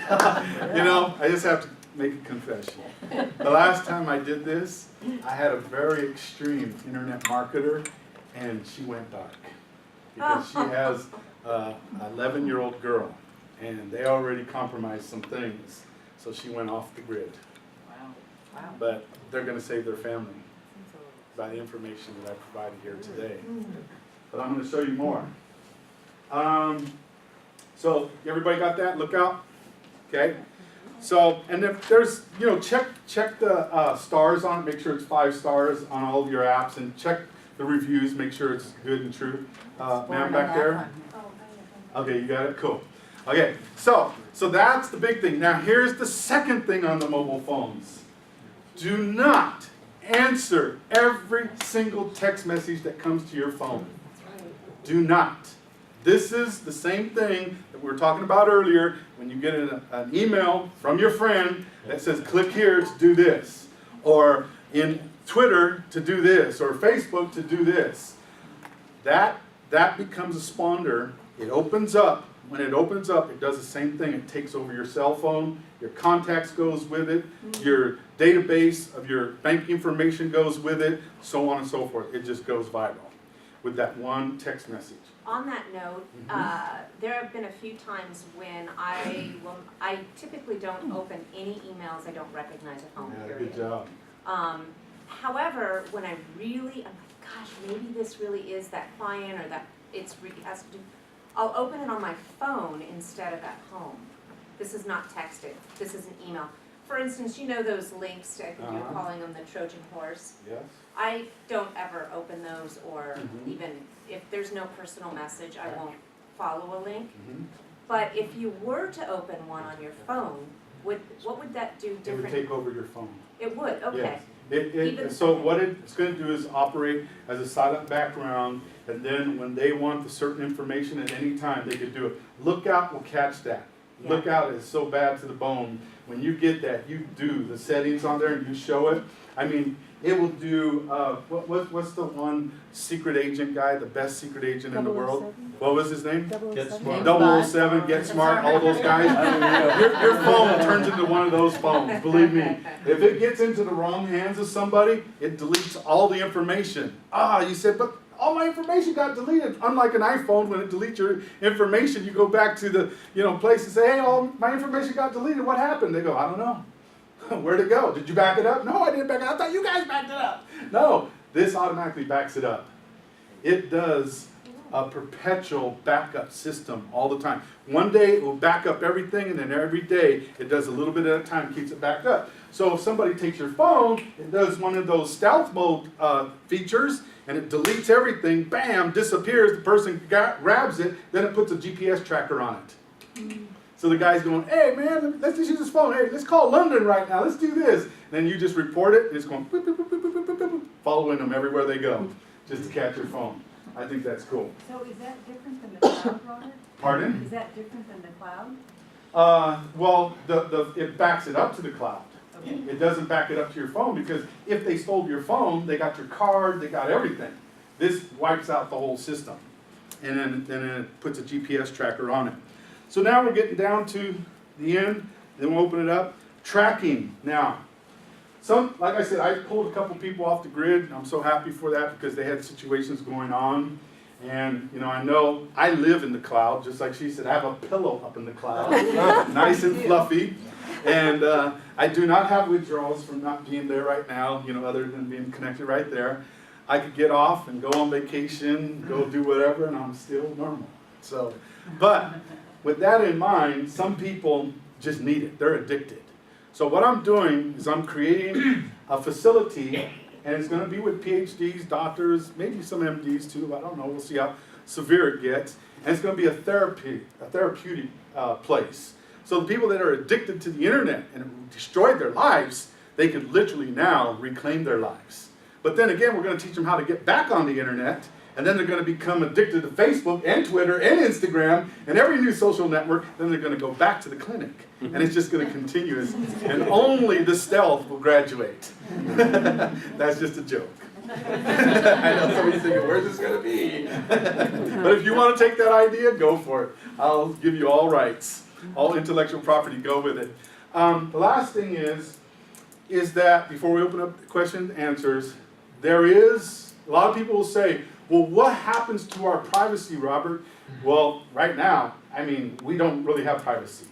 You know, I just have to make a confession. The last time I did this, I had a very extreme internet marketer, and she went dark because she has an 11-year-old girl, and they already compromised some things, so she went off the grid. Wow. But they're going to save their family by the information that I provided here today. But I'm going to show you more. So everybody got that? Look out. Okay. So, and if there's, you know, check the stars on it. Make sure it's 5 stars on all of your apps, and check the reviews. Make sure it's good and true. Ma'am back there. Okay, you got it. Cool. Okay. So that's the big thing. Now here's the second thing on the mobile phones. Do not answer every single text message that comes to your phone. Do not. This is the same thing that we were talking about earlier when you get an email from your friend that says click here to do this, or in Twitter to do this, or Facebook to do this. That becomes a spawner. It opens up. When it opens up, it does the same thing. It takes over your cell phone, your contacts goes with it, your database of your bank information goes with it, so on and so forth. It just goes viral with that one text message. On that note, there have been a few times when I typically don't open any emails I don't recognize at home, Yeah, period. good job. However, when I really, I'm like, gosh, maybe this really is that client, or that has to do, I'll open it on my phone instead of at home. This is not texted, this is an email. For instance, you know those links, I think you're calling them the Trojan horse? Yes. I don't ever open those, or even if there's no personal message, I won't follow a link. But if you were to open one on your phone, what would that do It would different? take over your phone. It would, okay. Yes. So what it's going to do is operate as a silent background, and then when they want the certain information at any time, they could do it. Lookout will catch that. Yeah. Lookout is so bad to the bone. When you get that, you do the settings on there and you show it. I mean, it will do, what's the one secret agent guy, the best secret agent in the world? What was his name? Get Smart. 007, Get Smart, all those guys. Your phone turns into one of those phones, believe me. If it gets into the wrong hands of somebody, it deletes all the information. You said, but all my information got deleted. Unlike an iPhone, when it deletes your information, you go back to the place and say, hey, all my information got deleted. What happened? They go, I don't know. Where'd it go? Did you back it up? No, I didn't back it up. I thought you guys backed it up. No, this automatically backs it up. It does a perpetual backup system all the time. One day it will back up everything, and then every day it does a little bit at a time, keeps it backed up. So if somebody takes your phone, it does one of those stealth mode features, and it deletes everything, bam, disappears, the person grabs it, then it puts a GPS tracker on it. So the guy's going, hey man, let's just use this phone, hey, let's call London right now, let's do this. And then you just report it, and it's going, boop, boop, boop, boop, boop, boop, boop, following them everywhere they go, just to catch your phone. I think that's cool. So is that different than the cloud, Robert? Pardon? Is that different than the cloud? Well, it backs it up to the cloud. Okay. It doesn't back it up to your phone, because if they stole your phone, they got your card, they got everything. This wipes out the whole system, and then it puts a GPS tracker on it. So now we're getting down to the end. Then we'll open it up. Tracking. Now, like I said, I pulled a couple people off the grid. I'm so happy for that, because they had situations going on. And, I know I live in the cloud, just like she said. I have a pillow up in the cloud, nice and fluffy. And I do not have withdrawals from not being there right now, other than being connected right there. I could get off and go on vacation, go do whatever, and I'm still normal. So, but with that in mind, some people just need it. They're addicted. So what I'm doing is I'm creating a facility, and it's going to be with PhDs, doctors, maybe some MDs too. I don't know. We'll see how severe it gets. And it's going to be a therapeutic place. So the people that are addicted to the internet and destroyed their lives, they can literally now reclaim their lives. But then again, we're going to teach them how to get back on the internet and then they're going to become addicted to Facebook and Twitter and Instagram and every new social network, then they're going to go back to the clinic. And it's just going to continue, and only the stealth will graduate. That's just a joke. I know somebody's thinking, where's this going to be? But if you want to take that idea, go for it. I'll give you all rights, all intellectual property, go with it. The last thing is that, before we open up question and answers, there is, a lot of people will say, well, what happens to our privacy, Robert? Well, right now, I mean, we don't really have privacy.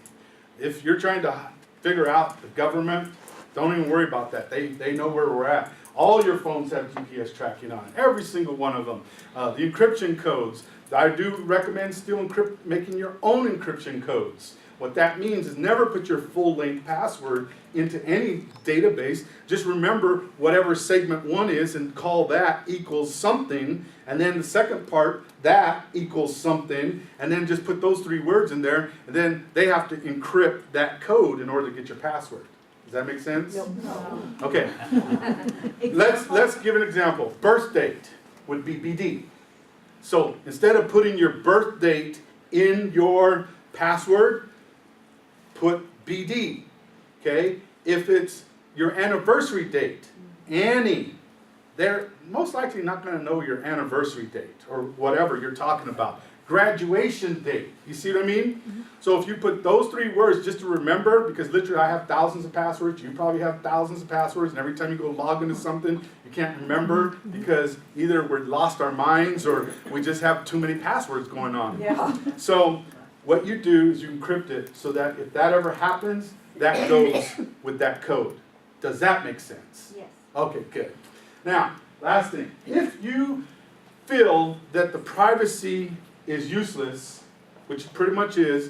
If you're trying to figure out the government, don't even worry about that. They know where we're at. All your phones have GPS tracking on it, every single one of them. The encryption codes, I do recommend still making your own encryption codes. What that means is never put your full-length password into any database. Just remember whatever segment 1 is and call that equals something. And then the second part, that equals something. And then just put those 3 words in there. And then they have to encrypt that code in order to get your password. Does that make sense? No. Okay. Let's give an example. Birth date would be BD. So instead of putting your birth date in your password, put BD. Okay? If it's your anniversary date, Annie, they're most likely not going to know your anniversary date or whatever you're talking about. Graduation date. You see what I mean? Mm-hmm. So if you put those 3 words just to remember, because literally I have thousands of passwords, you probably have thousands of passwords, and every time you go log into something, you can't remember because either we lost our minds or we just have too many passwords going on. Yeah. So what you do is you encrypt it so that if that ever happens, that goes with that code. Does that make sense? Yes. Okay, good. Now, last thing. If you feel that the privacy is useless, which it pretty much is,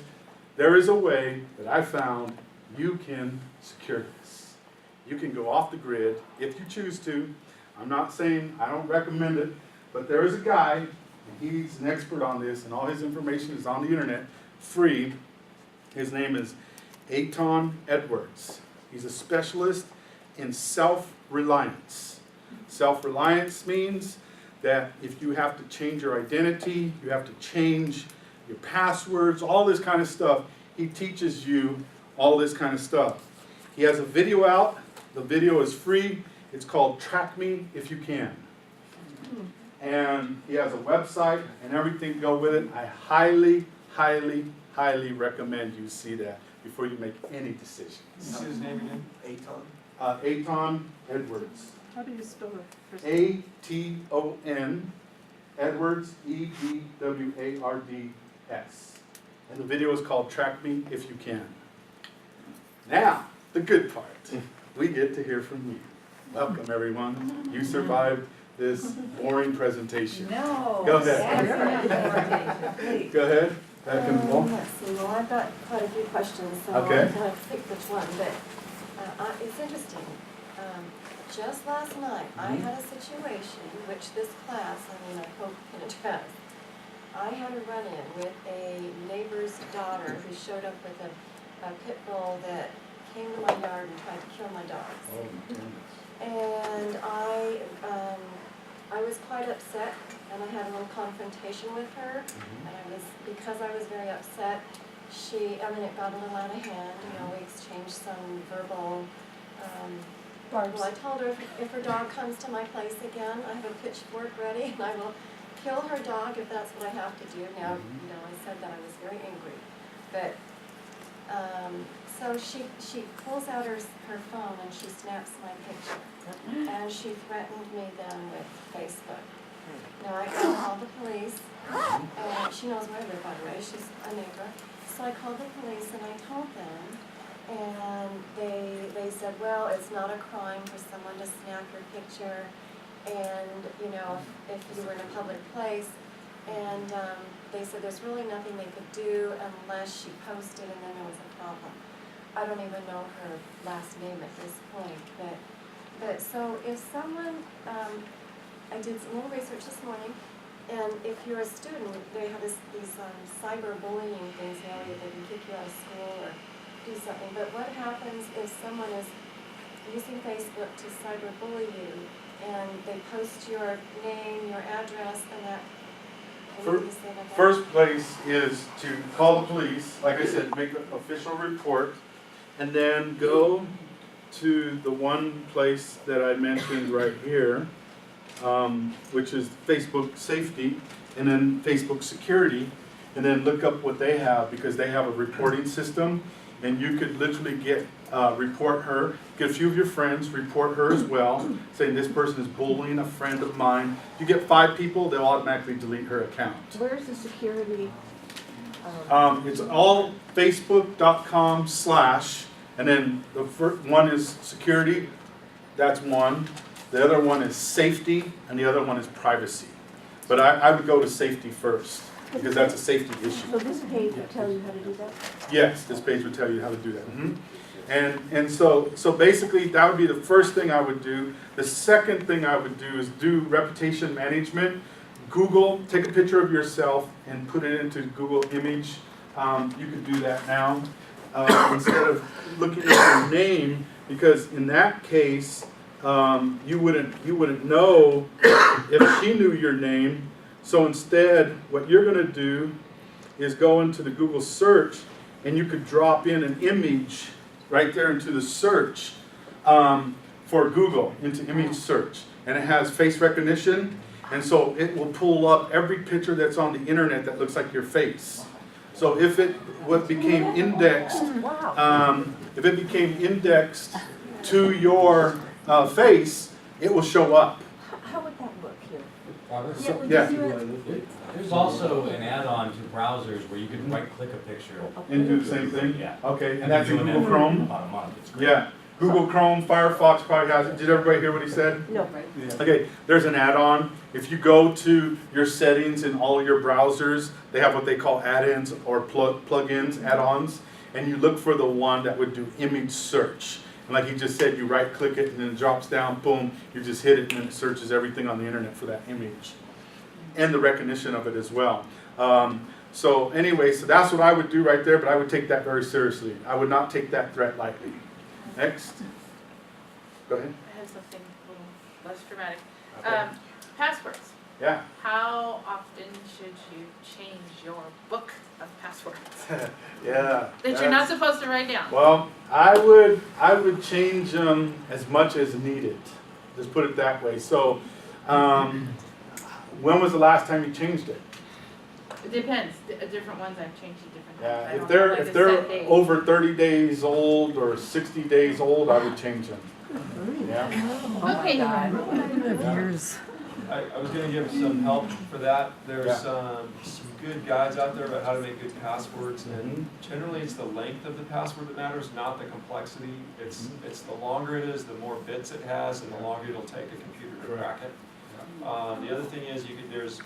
there is a way that I found you can secure this. You can go off the grid if you choose to. I'm not saying, I don't recommend it, but there is a guy, and he's an expert on this, and all his information is on the internet, free. His name is Eitan Edwards. He's a specialist in self-reliance. Self-reliance means that if you have to change your identity, you have to change your passwords, all this kind of stuff, he teaches you all this kind of stuff. He has a video out. The video is free. It's called Track Me If You Can. And he has a website and everything to go with it. I highly, highly, highly recommend you see that before you make any decisions. What's his name again? Eitan Edwards. How do you spell it? A-T-O-N, Edwards, E-D-W-A-R-D-S. And the video is called Track Me If You Can. Now, the good part. We get to hear from you. Welcome, everyone. You survived this boring presentation. No. Go ahead. Go ahead. Back in the wall. Let's see, well, I've got quite a few questions, so Okay. I'm going to pick which one, but it's interesting. Just last night, I had a situation which this class, I hope can address. I had a run-in with a neighbor's daughter who showed up with a pit bull that came to my yard and tried to kill my dogs. Oh, my goodness. And I was quite upset, and I had a little confrontation with her. And because I was very upset, it got a little out of hand. We exchanged some verbal. Well, I told her if her dog comes to my place again, I have a pitchfork ready, and I will kill her dog if that's what I have to do. Now, I said that I was very angry, but. So she pulls out her phone and she snaps my picture. And she threatened me then with Facebook. Now I called the police, and she knows where I live, by the way, she's a neighbor. So I called the police and I told them, and they said, well, it's not a crime for someone to snap your picture, and if you were in a public place. And they said there's really nothing they could do unless she posted, and then there was a problem. I don't even know her last name at this point, but so if someone, I did some little research this morning, and if you're a student, they have these cyberbullying things now that they can kick you out of school or do something. But what happens if someone is using Facebook to cyberbully you, and they post your name, your address, and that. and For- you just say like that. First place is to call the police, like I said, make an official report, and then go to the one place that I mentioned right here, which is Facebook safety, and then Facebook security, and then look up what they have, because they have a reporting system, and you could literally report her, get a few of your friends, report her as well, saying this person is bullying a friend of mine. You get 5 people, they'll automatically delete her account. Where's the security? It's all facebook.com/ and then the first one is security, that's one. The other one is safety, and the other one is privacy. But I would go to safety first, because that's a safety issue. So this page will tell you how to do that? Yes, this page would tell you how to do that. And so basically that would be the first thing I would do. The second thing I would do is do reputation management. Google, take a picture of yourself and put it into Google Image. You could do that now instead of looking at your name, because in that case you wouldn't know if she knew your name. So instead, what you're going to do is go into the Google search, and you could drop in an image right there into the search for Google, into image search. And it has face recognition, and so it will pull up every picture that's on the internet that looks like your face. So if it became indexed, if it became indexed to your face, it will show up. How would that work here? Yeah. There's also an add-on to browsers where you can right-click a picture. And do the same thing? Yeah. Okay, and I've that's been in doing Google that for Chrome? about a month. It's great. Yeah. Google Chrome, Firefox probably has it. Did everybody hear what he said? No. Okay, there's an add-on. If you go to your settings in all of your browsers, they have what they call add-ins or plug-ins, add-ons, and you look for the one that would do image search. And like he just said, you right-click it and then it drops down, boom, you just hit it and then it searches everything on the internet for that image. And the recognition of it as well. So anyway, so that's what I would do right there, but I would take that very seriously. I would not take that threat lightly. Next. Go ahead. I have something a little less dramatic. Okay. Passwords. Yeah. How often should you change your book of passwords Yeah. that you're not supposed to write down? Well, I would change them as much as needed. Just put it that way. So, when was the last time you changed it? It depends. Different ones I've changed at different times. I Yeah. don't If they're have, like, if a they're set date. over 30 days old or 60 days old, I would change them. Yeah. Okay. I was gonna give some help for that. There's Yeah. some good guides out there about how to make good passwords, and generally it's the length of the password that matters, not the complexity. It's the longer it is, the more bits it has, and the longer it'll take a computer to crack it. The other thing is there's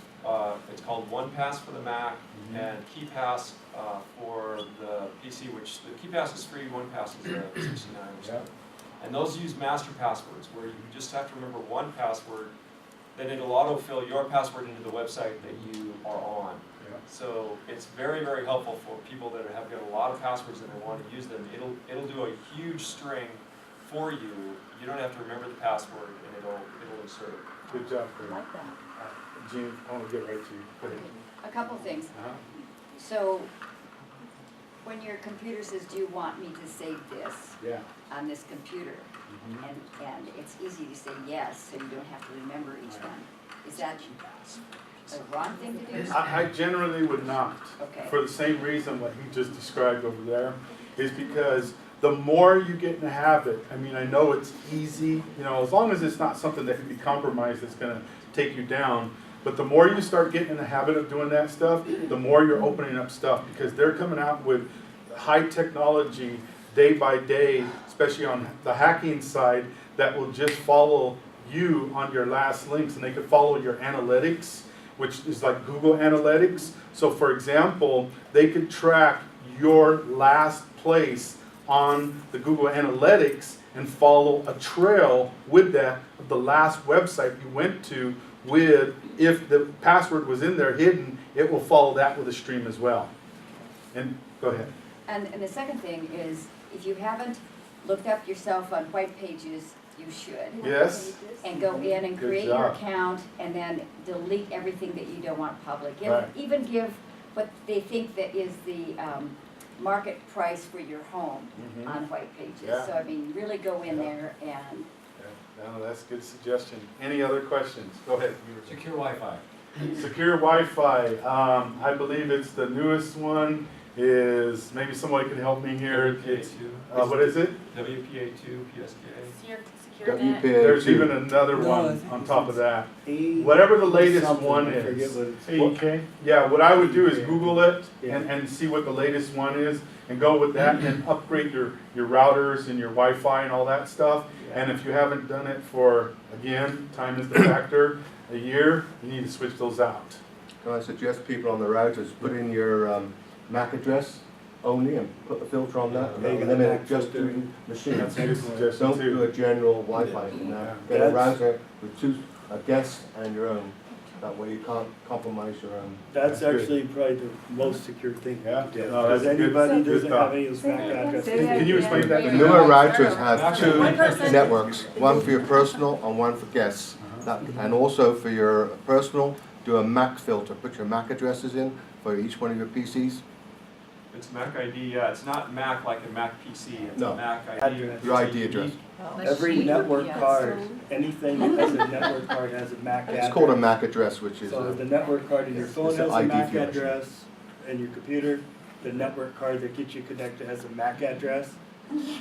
it's called OnePass for the Mac and KeyPass for the PC, which the KeyPass is free, OnePass is $69 or something. And those use master passwords, where you just have to remember one password, then it'll autofill your password into the website that you are on. So it's very, very helpful for people that have got a lot of passwords and they want to use them. It'll do a huge string for you. You don't have to remember the password, and it'll insert it. Good job, Chris. I like that. Gene, I want to get right to you. Go ahead. A couple things. Uh-huh. So, when your computer says, do you want me to save this Yeah. on this computer? And it's easy to say yes, so you don't have to remember each one. Is that the wrong thing to do? I generally would not. Okay. For the same reason what he just described over there, is because the more you get in the habit, I mean, I know it's easy, as long as it's not something that can be compromised that's going to take you down, but the more you start getting in the habit of doing that stuff, the more you're opening up stuff, because they're coming out with high technology day by day, especially on the hacking side, that will just follow you on your last links, and they could follow your analytics, which is like Google Analytics. So for example, they could track your last place on the Google Analytics and follow a trail with that of the last website you went to, with, if the password was in there hidden, it will follow that with a stream as well. And go ahead. And the second thing is, if you haven't looked up yourself on White Pages you should. Yes. And go in and Good create your job. account and then delete everything that you don't want public. And Right. even give what they think that is the market price for your home Mhm. on white pages. Yeah. So I mean, really go in Yeah. there and No, that's a good suggestion. Any other questions? Go ahead. Secure Wi-Fi. Secure Wi-Fi, I believe it's the newest one, is, maybe somebody can help me here. It's, WPA2. what is it? WPA2 PSK. Secure net. There's even another one on top of that. Whatever the latest one is. AEK? Yeah, what I would do is Google it and see what the latest one is and go with that and upgrade your routers and your Wi-Fi and all that stuff. And if you haven't done it for, again, time is the factor, a year, you need to switch those out. Can I suggest people on the routers put in your MAC address only and put the filter on that and Yeah, you got limit the it MAC just to filter. machines. That's a good suggestion Don't too. do a general Wi-Fi. You know? Get a That's- router with a guest and your own. That way you can't compromise your own. That's That's good. actually probably the most secure thing Yeah. you can do. No, that's Because good. anybody Good doesn't thought. have any of those MAC addresses. Can you explain that The to me? newer routers have Actually, two one person. networks, one for your personal and one for guests. And also for your personal, do a MAC filter. Put your MAC addresses in for each one of your PCs. It's Mac ID, yeah, it's not Mac like a Mac PC, it's No. a Mac ID. Address. Your ID address. Every Machine, network yes. card, anything that has a network card has a MAC address. It's called a MAC address, which is So the network card in your phone It's has an a ID MAC for your machine. address, and your computer, the network card that gets you connected has a MAC address,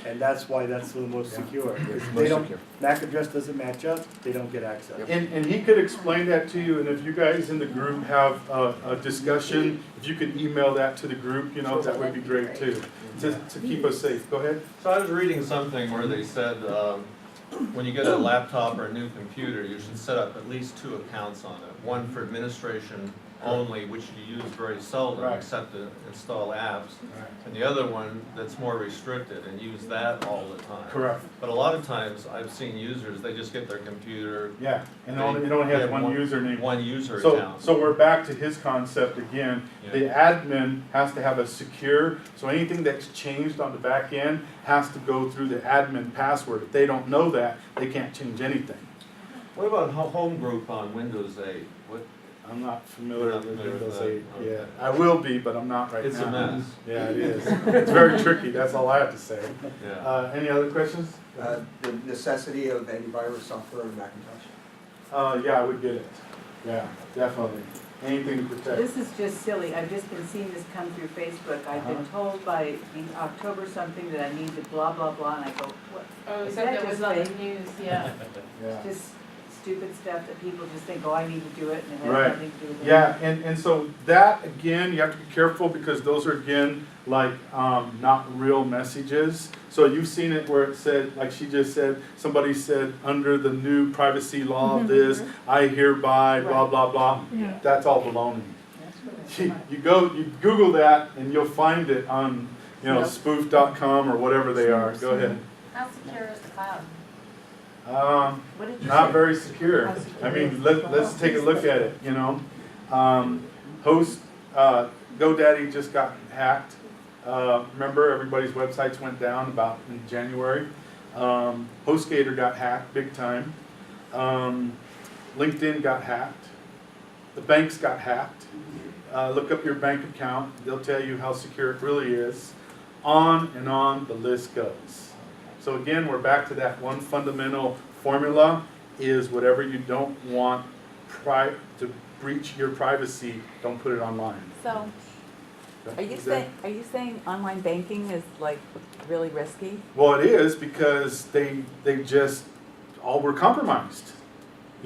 and that's why that's the most secure. It's If most they don't, secure. MAC address doesn't match up, they don't get access. And he could explain that to you, and if you guys in the group have a discussion, if you could email that to the group, you know, that would be great too, to keep us safe. Go ahead. So I was reading something where they said, when you get a laptop or a new computer, you should set up at least 2 accounts on it. One for administration only, which you use very seldom, Right. except to install apps. And the other one that's more restricted and use that all the time. Correct. But a lot of times, I've seen users, they just get their computer. Yeah, and They- it only has they one username. One user So, account. so we're back to his concept again. The admin has to have a secure, so anything that's changed on the back end has to go through the admin password. If they don't know that, they can't change anything. What about home group on Windows 8? What? I'm not familiar Not with familiar with Windows that, 8 okay. yet. I will be, but I'm not right now. It's a mess. Yeah, it is. It's very tricky, that's all I have to say. Yeah. Any other questions? The necessity of antivirus software on Macintosh. Yeah, I would get it. Yeah, definitely. Anything to protect. This is just silly, I've just been seeing this come through Facebook, I've been told by in October something that I need to blah, blah, blah, and I go, what? Oh, Is so that that just was on the fake? news, yeah. Yeah. Just stupid stuff that people just think, oh, I need to do it, and it Right. has nothing to do with it. Yeah, and so that, again, you have to be careful because those are, again, like, not real messages. So you've seen it where it said, like she just said, somebody said, under the new privacy law of this, I hereby, blah, blah, blah. Yeah. That's all baloney. That's what I thought. You Google that and you'll find it on, Yep. spoof.com or whatever they are. Go ahead. How secure is the cloud? What did you Not say? very secure. How I secure mean, is let's take a look at it, GoDaddy just got hacked. Remember, everybody's websites went down about in January. HostGator got hacked big time. LinkedIn got hacked. The banks got hacked. Look up your bank account. They'll tell you how secure it really is. On and on the list goes. So again, we're back to that one fundamental formula is whatever you don't want to breach your privacy, don't put it online. So, are you Is that- saying online banking is like really risky? Well, it is because they just all were compromised.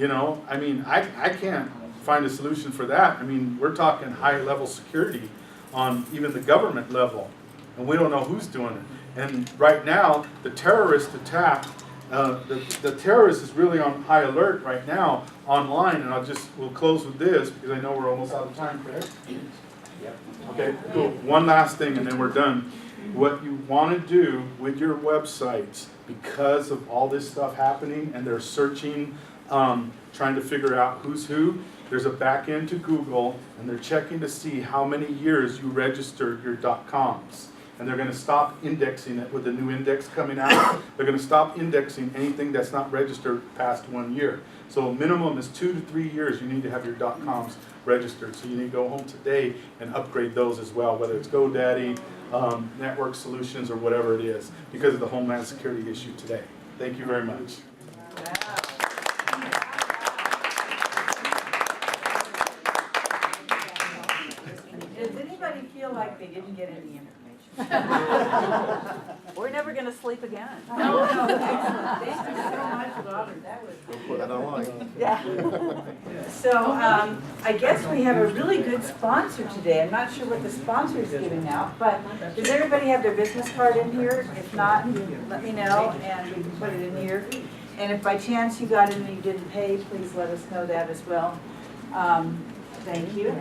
I mean, I can't find a solution for that. I mean, we're talking high level security on even the government level, and we don't know who's doing it. And right now, the terrorist attack, the terrorist is really on high alert right now online, and we'll close with this because I know we're almost out of time, correct? Okay, cool. One last thing and then we're done. What you want to do with your websites, because of all this stuff happening and they're searching, trying to figure out who's who, there's a back end to Google and they're checking to see how many years you registered your .coms. and they're gonna stop indexing it with the new index coming out. They're gonna stop indexing anything that's not registered past 1 year. So minimum is 2 to 3 years you need to have your .coms registered. So you need to go home today and upgrade those as well, whether it's GoDaddy, Network Solutions, or whatever it is, because of the Homeland Security issue today. Thank you very much. Does anybody feel like they didn't get any information? We're never gonna sleep again. No, excellent. Thank you so much, Robert. That was. We'll put that online. Yeah. So, I guess we have a really good sponsor today. I'm not sure what the sponsor is giving out, but does everybody have their business card in here? If not, let me know and we can put it in here. And if by chance you got it and you didn't pay, please let us know that as well. Thank you.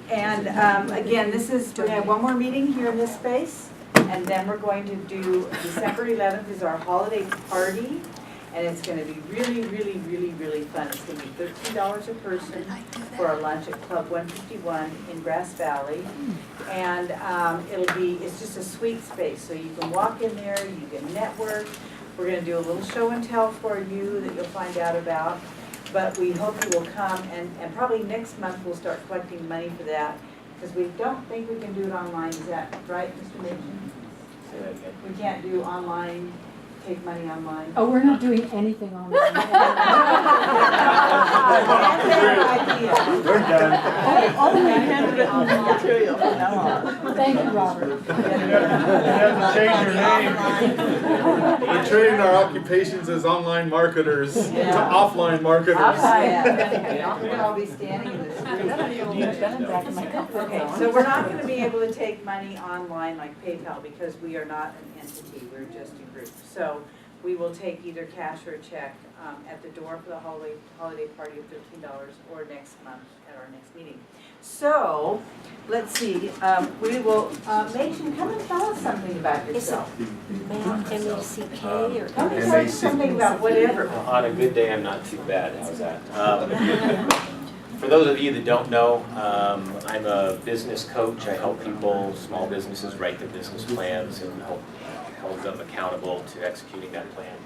And again, we're going to have one more meeting here in this space, and then we're going to do December 11th is our holiday party, and it's going to be really, really, really, really fun. It's going to be $13 a person for our lunch at Club 151 in Grass Valley, and it's just a sweet space, so you can walk in there, you can network. We're going to do a little show and tell for you that you'll find out about. But we hope you will come, and probably next month we'll start collecting money for that, because we don't think we can do it online. Is that right, Mr. Mason? Say that again. We can't do online, take money online? Oh, we're not doing anything on that. We're done. Only handwritten material from now on. Thank you, Robert. You have to change your name. We're trading our occupations as online marketers to offline marketers. We're going to all be standing in the street. Okay, so we're not going to be able to take money online like PayPal because we are not an entity, we're just a group. So we will take either cash or a check at the door for the holiday party of $13 or next month at our next meeting. So, let's see, we will, Machen, come and tell us something about yourself. M-A-C-K or? Come and tell us something about whatever. On a good day, I'm not too bad. How's that? For those of you that don't know, I'm a business coach. I help people, small businesses, write their business plans and hold them accountable to executing that plan.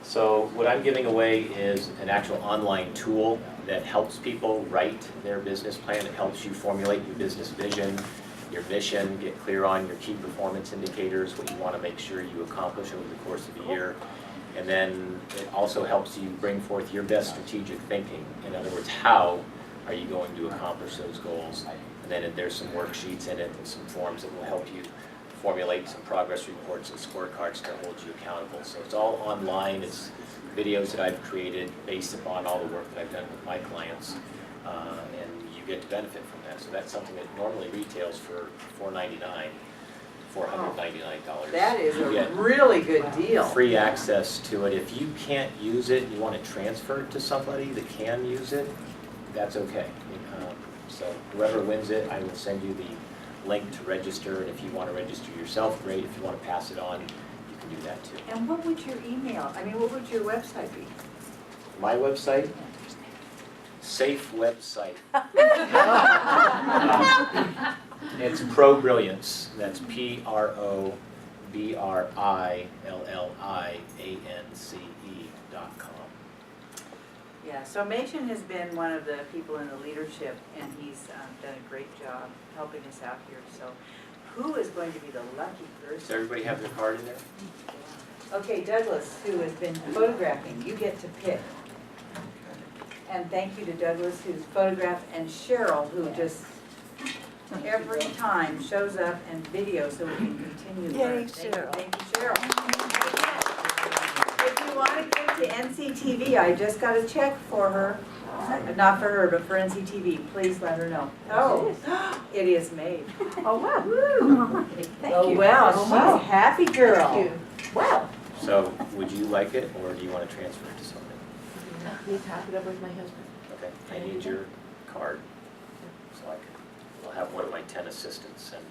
So what I'm giving away is an actual online tool that helps people write their business plan. It helps you formulate your business vision, your mission, get clear on your key performance indicators, what you want to make sure you accomplish over the course of the year. And then it also helps you bring forth your best strategic thinking. In other words, how are you going to accomplish those goals? And then there's some worksheets in it and some forms that will help you formulate some progress reports and scorecards to hold you accountable. So it's all online. It's videos that I've created based upon all the work that I've done with my clients, and you get to benefit from that. So that's something that normally retails for $499. That is You a get really good deal. free access to it. If you can't use it, you want to transfer it to somebody that can use it, that's okay. So whoever wins it, I will send you the link to register, and if you want to register yourself, great. If you want to pass it on, you can do that too. And what would your what would your website be? My website? Safe website. It's Pro Brilliance. That's PROBRILLIANCE.com. Yeah, so Machen has been one of the people in the leadership, and he's done a great job helping us out here. So who is going to be the lucky person? Does everybody have their card in there? Okay, Douglas, who has been photographing, you get to pick. And thank you to Douglas, who's photographed, and Cheryl, who just every time shows up and videos so we can continue to learn. Thank you, Cheryl. If you want to give to NCTV, I just got a check for her. Not for her, but for NCTV. Please let her know. Oh, it is made. Oh, wow. Thank you. Well, she's a happy girl. Thank you. Well. So would you like it, or do you want to transfer it to somebody? Please pass it over with my husband. Okay, I need your card. So I'll have one of my 10 assistance and.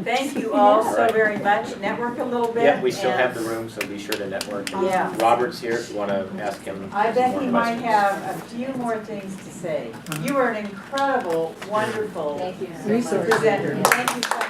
Thank you all so very much. Network a little bit. Yeah, we still and have the room, so be sure to network. And Yeah. Robert's here if you want to ask him. I bet some he more might questions. have a few more things to say. You are an incredible, wonderful Resource. presenter. Thank you so much.